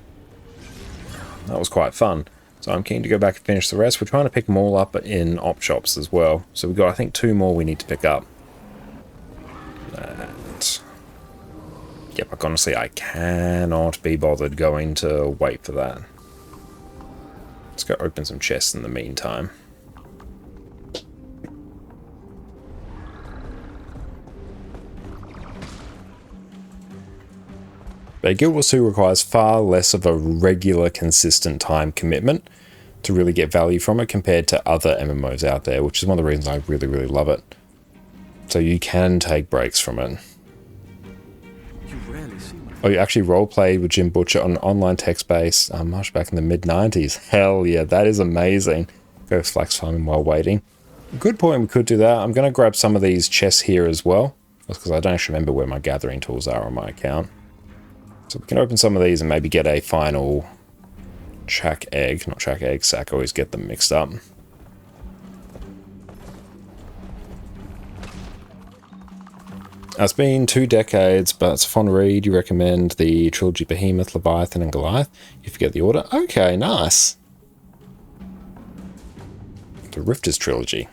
That was quite fun. So I'm keen to go back and finish the rest. We're trying to pick them all up in op shops as well. So we've got, I think, 2 more we need to pick up. And yep, honestly, I cannot be bothered going to wait for that. Let's go open some chests in the meantime. But Guild Wars 2 requires far less of a regular, consistent time commitment to really get value from it compared to other MMOs out there, which is one of the reasons I really, really love it. So you can take breaks from it. Oh, you actually roleplayed with Jim Butcher on an online text-based much back in the mid-90s. Hell yeah, that is amazing. Go flax farming while waiting. Good point, we could do that. I'm going to grab some of these chests here as well, because I don't actually remember where my gathering tools are on my account. So we can open some of these and maybe get a final Chak egg, not Chak egg sack, I always get them mixed up. It's been 2 decades, but it's a fun read. You recommend the trilogy Behemoth, Leviathan, and Goliath. You forget the order. Okay, nice. The Rifters trilogy.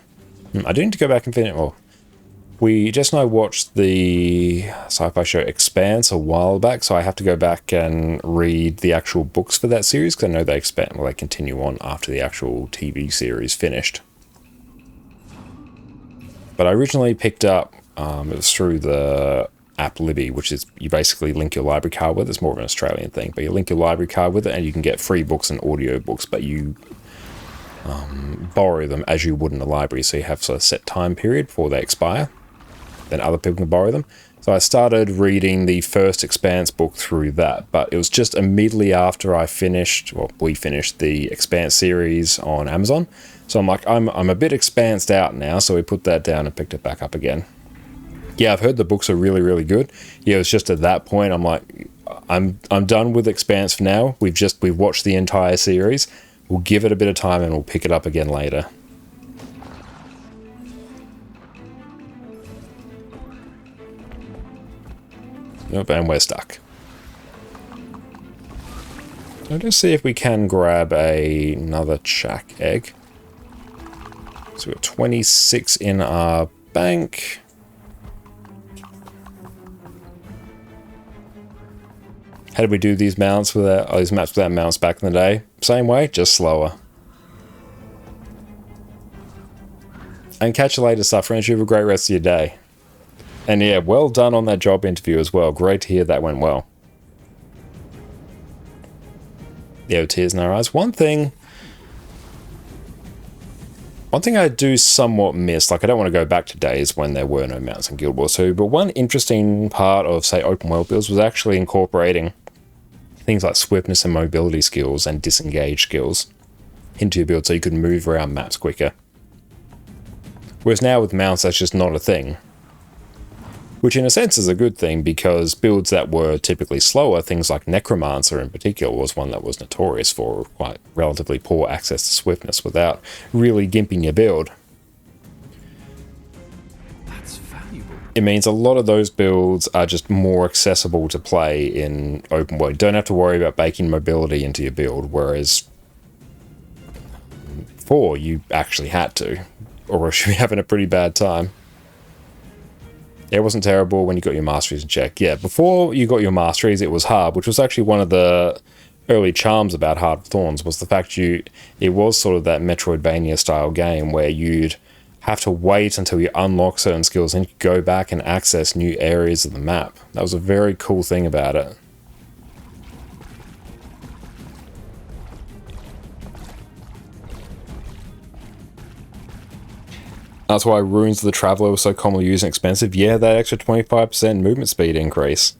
I do need to go back and finish. Well, Jess and I watched the sci-fi show Expanse a while back, so I have to go back and read the actual books for that series because I know they they continue on after the actual TV series finished. But I originally picked up. It was through the app Libby, which is you basically link your library card with. It's more of an Australian thing, but you link your library card with it and you can get free books and audio books, but you borrow them as you would in a library. So you have a set time period before they expire. Then other people can borrow them. So I started reading the first Expanse book through that, but it was just immediately after we finished the Expanse series on Amazon. So I'm like, I'm a bit expansed out now, so we put that down and picked it back up again. Yeah, I've heard the books are really, really good. Yeah, it was just at that point I'm like, I'm done with Expanse for now. We've watched the entire series. We'll give it a bit of time and we'll pick it up again later. Nope, and we're stuck. I'll just see if we can grab another Chak egg. So we've got 26 in our bank. How did we do these maps without mounts back in the day? Same way, just slower. And catch you later, Sufferance. You have a great rest of your day. And yeah, well done on that job interview as well. Great to hear that went well. Yeah, tears in our eyes. One thing I do somewhat miss, like I don't want to go back to days when there were no mounts in Guild Wars 2, but one interesting part of, say, open world builds was actually incorporating things like swiftness and mobility skills and disengage skills into your build so you could move around maps quicker. Whereas now with mounts, that's just not a thing. Which in a sense is a good thing, because builds that were typically slower, things like Necromancer in particular was one that was notorious for quite relatively poor access to swiftness without really gimping your build. That's valuable. It means a lot of those builds are just more accessible to play in open world. You don't have to worry about baking mobility into your build, whereas 4 you actually had to, or else you'd be having a pretty bad time. It wasn't terrible when you got your masteries in check. Yeah, before you got your masteries, it was hard, which was actually one of the early charms about Heart of Thorns, was the fact it was sort of that Metroidvania style game where you'd have to wait until you unlock certain skills and you could go back and access new areas of the map. That was a very cool thing about it. That's why Runes of the Traveler was so commonly used and expensive. Yeah, that extra 25% movement speed increase.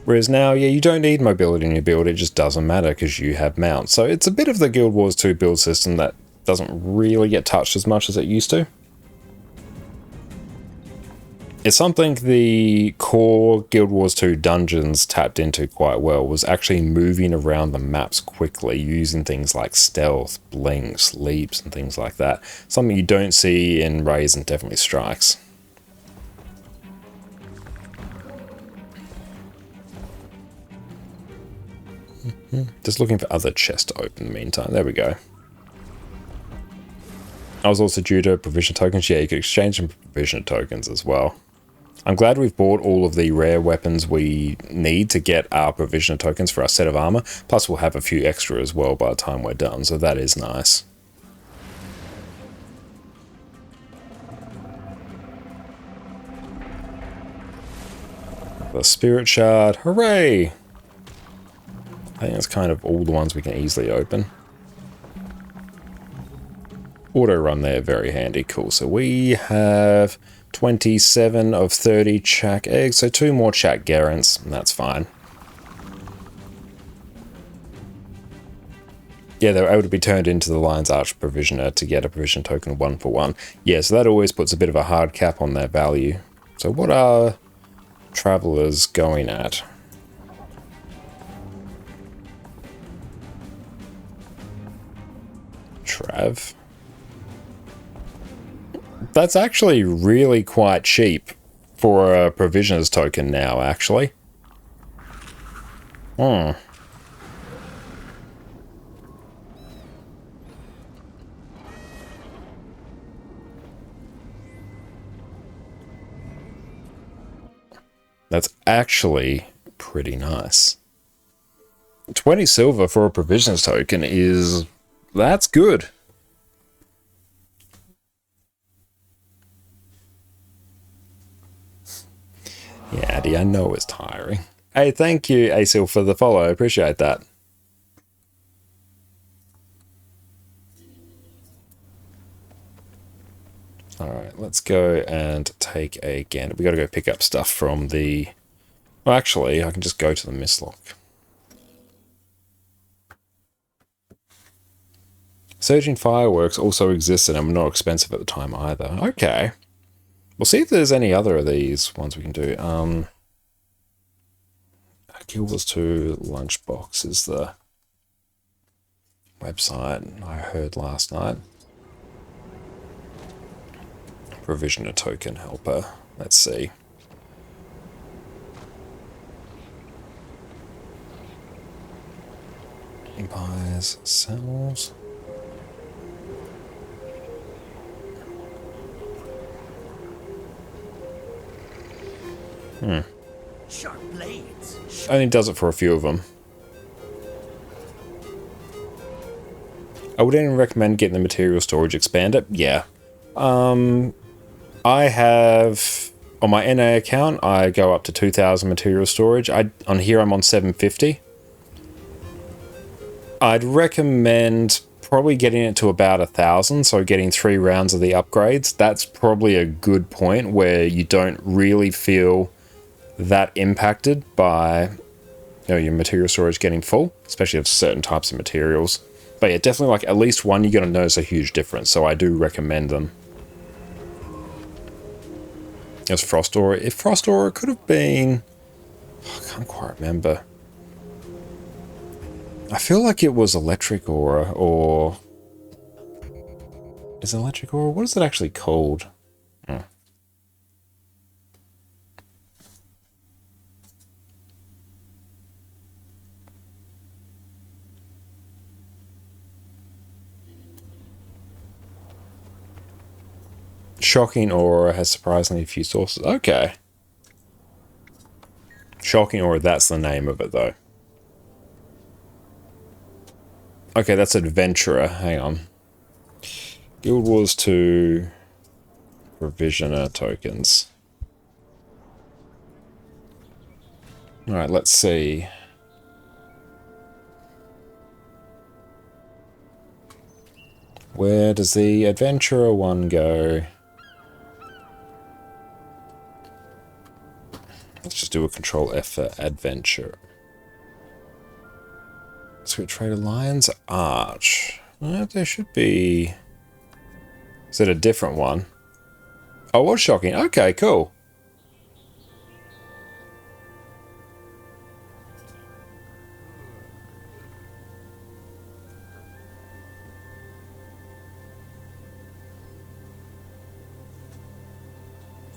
Whereas now, yeah, you don't need mobility in your build, it just doesn't matter because you have mounts. So it's a bit of the Guild Wars 2 build system that doesn't really get touched as much as it used to. It's something the core Guild Wars 2 dungeons tapped into quite well, was actually moving around the maps quickly, using things like stealth, blinks, leaps, and things like that. Something you don't see in Raise and Definitely Strikes. Just looking for other chests to open in the meantime. There we go. I was also due to provision tokens. Yeah, you could exchange some provision tokens as well. I'm glad we've bought all of the rare weapons we need to get our provision tokens for our set of armor. Plus we'll have a few extra as well by the time we're done, so that is nice. The Spirit Shard, hooray! I think that's kind of all the ones we can easily open. Auto run there, very handy, cool. So we have 27 of 30 Chak eggs, so 2 more Chak Garants, and that's fine. Yeah, they were able to be turned into the Lion's Arch Provisioner to get a provision token 1 for 1. Yeah, so that always puts a bit of a hard cap on their value. So what are Travelers going at? Trav. That's actually really quite cheap for a provisioners token now, actually. That's actually pretty nice. 20 silver for a provisioners token that's good. Yeah, Addy, I know it's tiring. Hey, thank you, Asil, for the follow. I appreciate that. Alright, let's go and take a gander. We gotta go pick up stuff from the... Well, actually, I can just go to the Mistlock. Surging Fireworks also existed and were not expensive at the time either. Okay. We'll see if there's any other of these ones we can do. Guild Wars 2 Lunchbox is the website I heard last night. Provision a token helper. Let's see. Buys, sells. Sharp blades. Only does it for a few of them. I would even recommend getting the material storage expander. Yeah. I have, on my NA account, I go up to 2,000 material storage. On here I'm on 750. I'd recommend probably getting it to about 1,000, so getting 3 rounds of the upgrades. That's probably a good point where you don't really feel that impacted by your material storage getting full, especially of certain types of materials. But yeah, definitely like at least one, you're going to notice a huge difference, so I do recommend them. There's Frost Aura. If Frost Aura could have been... I can't quite remember. I feel like it was Electric Aura, or... Is it Electric Aura? What is it actually called? Shocking Aura has surprisingly few sources. Okay. Shocking Aura, that's the name of it, though. Okay, that's Adventurer. Hang on. Guild Wars 2 Provisioner tokens. Alright, let's see. Where does the Adventurer one go? Let's just do a Control F for Adventure. Sweet Trader Lion's Arch. There should be... Is it a different one? Oh, it was Shocking. Okay, cool.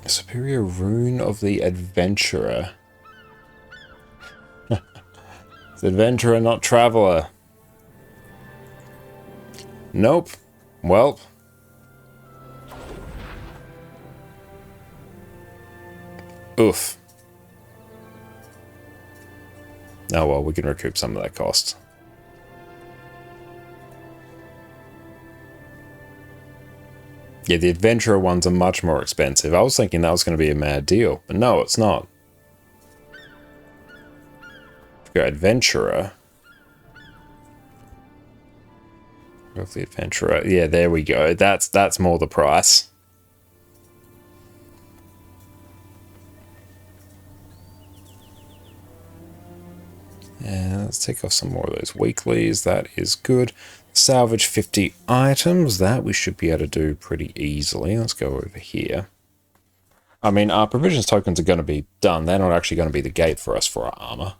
Superior Rune of the Adventurer. It's Adventurer, not Traveler. Nope. Well. Oof. Oh well, we can recoup some of that cost. Yeah, the Adventurer ones are much more expensive. I was thinking that was going to be a mad deal, but no, it's not. Go Adventurer. Go for the Adventurer. Yeah, there we go. That's more the price. And let's take off some more of those weeklies. That is good. Salvage 50 items. That we should be able to do pretty easily. Let's go over here. I mean, our provisions tokens are going to be done. They're not actually going to be the gate for us for our armor.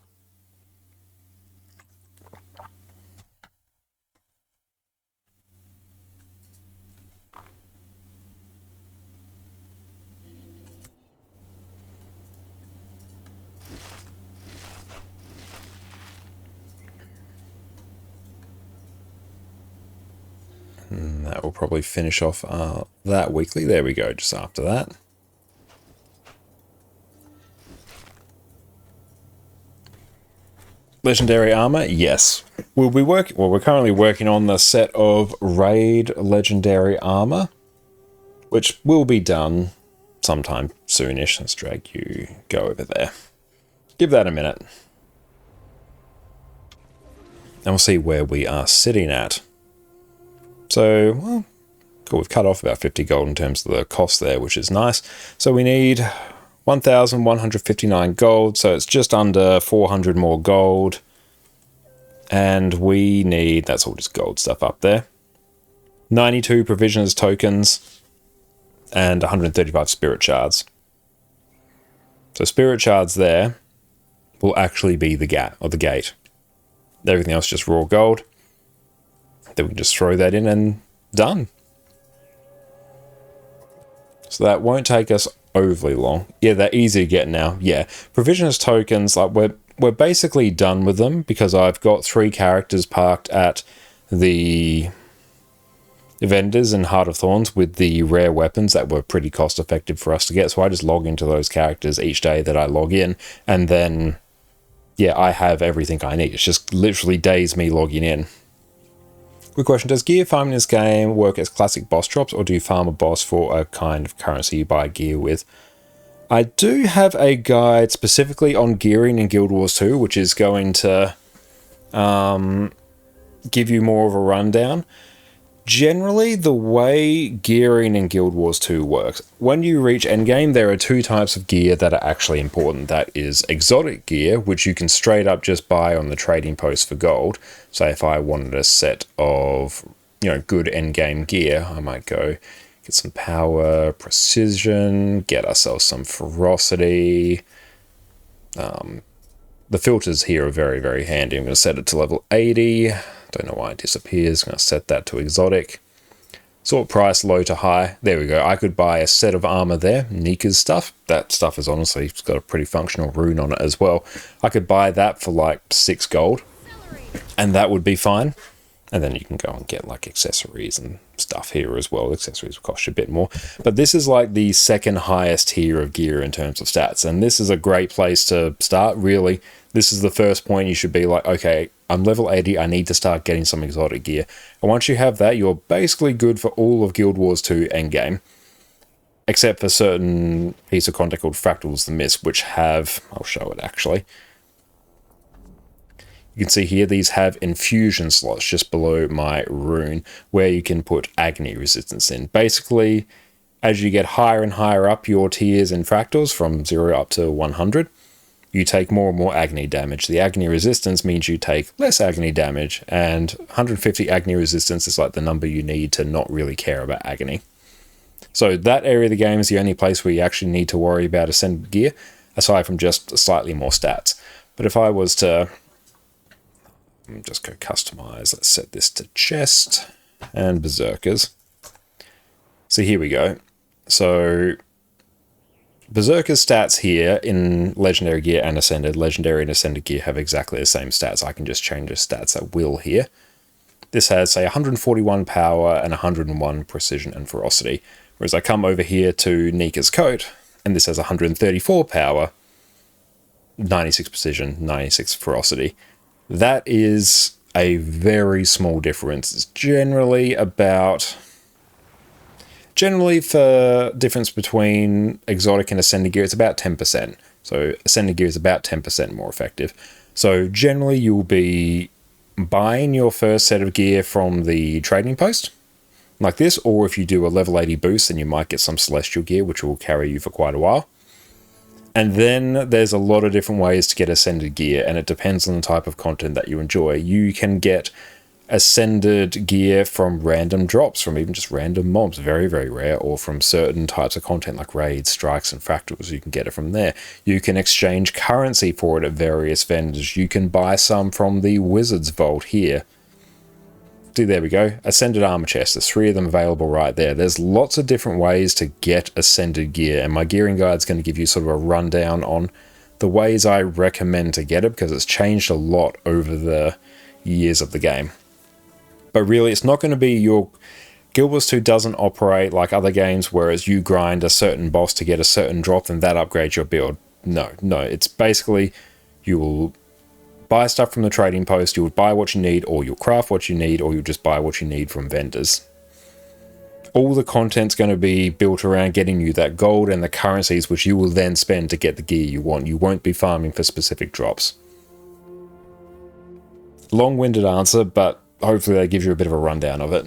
And that will probably finish off that weekly. There we go, just after that. Legendary armor, yes. We're currently working on the set of raid legendary armor, which will be done sometime soonish. Let's drag you, go over there. Give that a minute. And we'll see where we are sitting at. So, well, cool, we've cut off about 50 gold in terms of the cost there, which is nice. So we need 1,159 gold, so it's just under 400 more gold. And we need, that's all just gold stuff up there, 92 provisioners tokens and 135 spirit shards. So spirit shards there will actually be the gate. Everything else just raw gold. Then we can just throw that in and done. So that won't take us overly long. Yeah, they're easy to get now. Yeah, provisioners tokens, like we're basically done with them because I've got 3 characters parked at the vendors in Heart of Thorns with the rare weapons that were pretty cost effective for us to get. So I just log into those characters each day that I log in, and then yeah, I have everything I need. It's just literally days me logging in. Good question. Does gear farming in this game work as classic boss drops, or do you farm a boss for a kind of currency you buy gear with? I do have a guide specifically on gearing in Guild Wars 2, which is going to give you more of a rundown. Generally, the way gearing in Guild Wars 2 works, when you reach endgame, there are two types of gear that are actually important. That is exotic gear, which you can straight up just buy on the trading post for gold. So if I wanted a set of, good endgame gear, I might go get some power, precision, get ourselves some ferocity. The filters here are very, very handy. I'm going to set it to level 80. Don't know why it disappears. I'm going to set that to exotic. Sort price low to high. There we go. I could buy a set of armor there. Nika's stuff. That stuff is honestly, it's got a pretty functional rune on it as well. I could buy that for like 6 gold. And that would be fine. And then you can go and get like accessories and stuff here as well. Accessories will cost you a bit more. But this is like the second highest tier of gear in terms of stats. And this is a great place to start, really. This is the first point you should be like, okay, I'm level 80, I need to start getting some exotic gear. And once you have that, you're basically good for all of Guild Wars 2 endgame. Except for certain piece of content called Fractals the Mist, which have, I'll show it actually. You can see here, these have infusion slots just below my rune, where you can put agony resistance in. Basically, as you get higher and higher up your tiers in Fractals, from 0 up to 100, you take more and more agony damage. The agony resistance means you take less agony damage, and 150 agony resistance is like the number you need to not really care about agony. So that area of the game is the only place where you actually need to worry about ascended gear, aside from just slightly more stats. But if I was to just go customize, let's set this to chest and berserkers. So here we go. So berserker's stats here in legendary gear and ascended. Legendary and ascended gear have exactly the same stats. I can just change the stats at will here. This has, say, 141 power and 101 precision and ferocity. Whereas I come over here to Nika's coat, and this has 134 power, 96 precision, 96 ferocity. That is a very small difference. It's generally for difference between exotic and ascended gear, it's about 10%. So ascended gear is about 10% more effective. So generally you'll be buying your first set of gear from the trading post, like this, or if you do a level 80 boost, then you might get some celestial gear, which will carry you for quite a while. And then there's a lot of different ways to get ascended gear, and it depends on the type of content that you enjoy. You can get ascended gear from random drops, from even just random mobs, very, very rare, or from certain types of content like raids, strikes, and fractals. You can get it from there. You can exchange currency for it at various vendors. You can buy some from the Wizard's Vault here. See, there we go. Ascended armor chest. There's 3 of them available right there. There's lots of different ways to get ascended gear, and my gearing guide is going to give you sort of a rundown on the ways I recommend to get it, because it's changed a lot over the years of the game. But really, it's not going to be your... Guild Wars 2 doesn't operate like other games, whereas you grind a certain boss to get a certain drop and that upgrades your build. No. It's basically, you will buy stuff from the trading post, you'll buy what you need, or you'll craft what you need, or you'll just buy what you need from vendors. All the content's going to be built around getting you that gold and the currencies, which you will then spend to get the gear you want. You won't be farming for specific drops. Long-winded answer, but hopefully that gives you a bit of a rundown of it.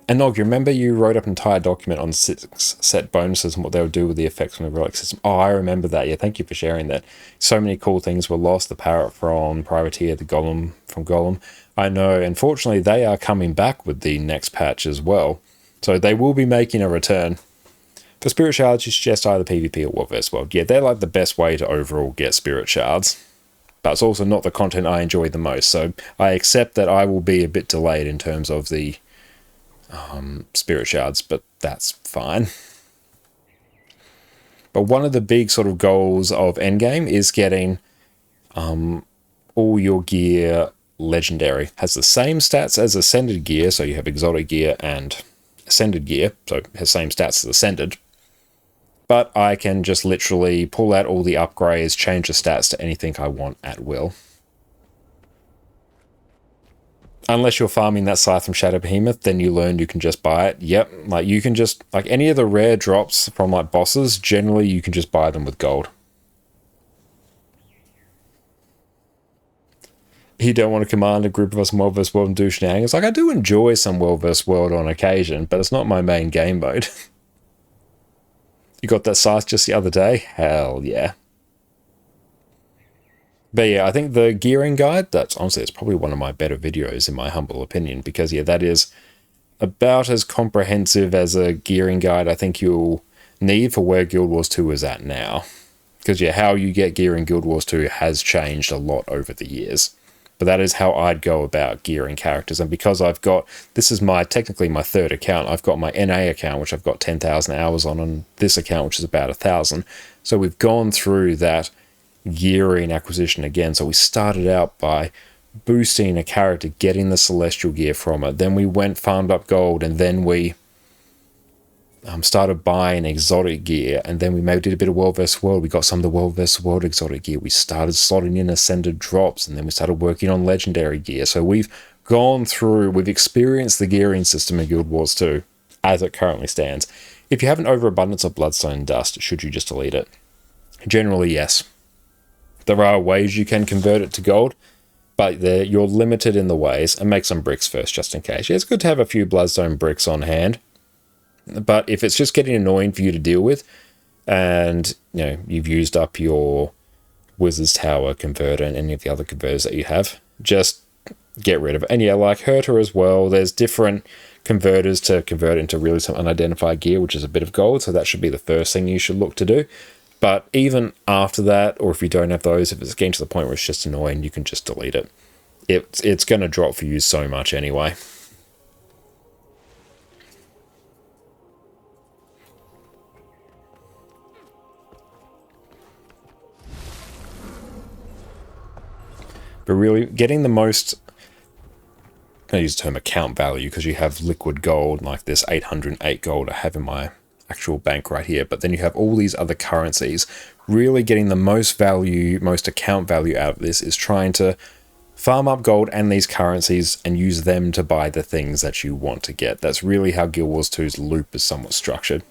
And Nog, you remember you wrote up an entire document on 6 set bonuses and what they would do with the effects from the relic system? Oh, I remember that. Yeah, thank you for sharing that. So many cool things were lost. The parrot from Privateer, the golem from Golem. I know, unfortunately, they are coming back with the next patch as well. So they will be making a return. For Spirit Shards, you suggest either PvP or World vs. World. Yeah, they're like the best way to overall get Spirit Shards. But it's also not the content I enjoy the most. So I accept that I will be a bit delayed in terms of the Spirit Shards, but that's fine. But one of the big sort of goals of Endgame is getting all your gear legendary. Has the same stats as Ascended gear, so you have exotic gear and Ascended gear, so it has the same stats as Ascended. But I can just literally pull out all the upgrades, change the stats to anything I want at will. Unless you're farming that scythe from Shadow Behemoth, then you learn you can just buy it. Yep, like you can just, like any of the rare drops from like bosses, generally you can just buy them with gold. You don't want to command a group of us in World vs. World and do shenanigans. Like, I do enjoy some World vs. World on occasion, but it's not my main game mode. You got that scythe just the other day? Hell yeah. But yeah, I think the gearing guide, that's honestly, it's probably one of my better videos in my humble opinion, because yeah, that is about as comprehensive as a gearing guide I think you'll need for where Guild Wars 2 is at now. Because yeah, how you get gear in Guild Wars 2 has changed a lot over the years. But that is how I'd go about gearing characters. And because I've got, this is technically my third account. I've got my NA account, which I've got 10,000 hours on, and this account, which is about 1,000. So we've gone through that gearing acquisition again. So we started out by boosting a character, getting the celestial gear from it. Then we went, farmed up gold, and then we started buying exotic gear, and then we maybe did a bit of World vs. World. We got some of the World vs. World exotic gear. We started slotting in ascended drops, and then we started working on legendary gear. So we've gone through, we've experienced the gearing system in Guild Wars 2 as it currently stands. If you have an overabundance of bloodstone dust, should you just delete it? Generally, yes. There are ways you can convert it to gold, but you're limited in the ways, and make some bricks first just in case. Yeah, it's good to have a few bloodstone bricks on hand. But if it's just getting annoying for you to deal with, and you know you've used up your Wizard's Tower converter and any of the other converters that you have, just get rid of it. And yeah, like Herta as well, there's different converters to convert into really some unidentified gear, which is a bit of gold, so that should be the first thing you should look to do. But even after that, or if you don't have those, if it's getting to the point where it's just annoying, you can just delete it. It's going to drop for you so much anyway. But really, getting the most, I use the term account value because you have liquid gold, like this 808 gold I have in my actual bank right here. But then you have all these other currencies. Really getting the most value, most account value out of this is trying to farm up gold and these currencies and use them to buy the things that you want to get. That's really how Guild Wars 2's loop is somewhat structured.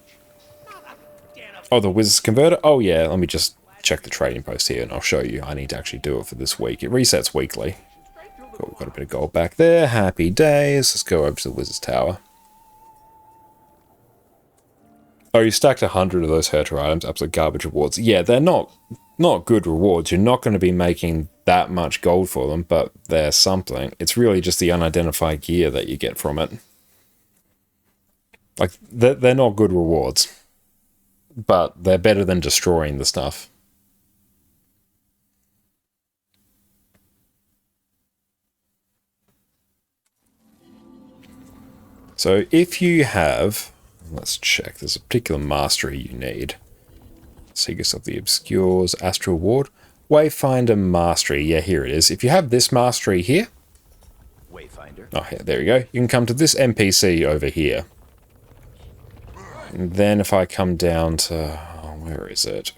Oh, the Wizard's Converter? Oh yeah, let me just check the trading post here and I'll show you. I need to actually do it for this week. It resets weekly. Cool, we've got a bit of gold back there. Happy days. Let's go over to the Wizard's Tower. Oh, you stacked 100 of those Herta items. Absolute garbage rewards. Yeah, they're not good rewards. You're not going to be making that much gold for them, but they're something. It's really just the unidentified gear that you get from it. Like, they're not good rewards, but they're better than destroying the stuff. So if you have, let's check, there's a particular mastery you need. Seekers of the Obscures, Astral Ward, Wayfinder Mastery. Yeah, here it is. If you have this mastery here, Wayfinder. oh yeah, there we go. You can come to this NPC over here. And then if I come down to, oh, where is it?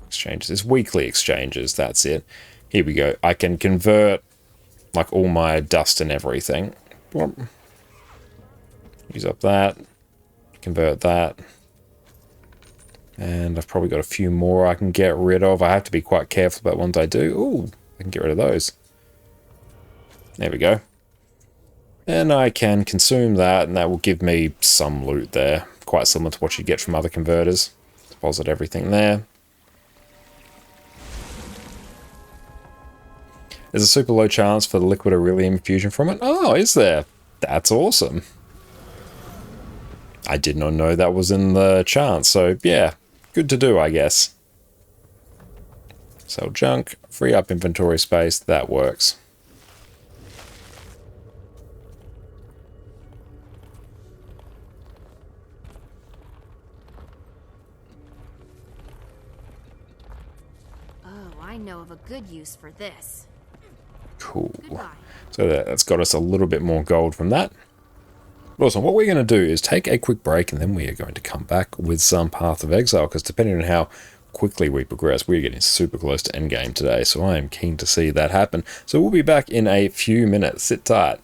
Exchanges, it's weekly exchanges, that's it. Here we go. I can convert like all my dust and everything. Use up that, convert that, and I've probably got a few more I can get rid of. I have to be quite careful about ones I do. Ooh, I can get rid of those. There we go. And I can consume that, and that will give me some loot there, quite similar to what you get from other converters. Deposit everything there. There's a super low chance for the liquid Aurelium infusion from it. Oh, is there? That's awesome. I did not know that was in the chance, so yeah, good to do, I guess. Sell junk, free up inventory space, that works. Oh, I know of a good use for this. Cool. Goodbye. So that's got us a little bit more gold from that. Awesome. What we're going to do is take a quick break, and then we are going to come back with some Path of Exile, because depending on how quickly we progress, we're getting super close to endgame today, so I am keen to see that happen. So we'll be back in a few minutes. Sit tight.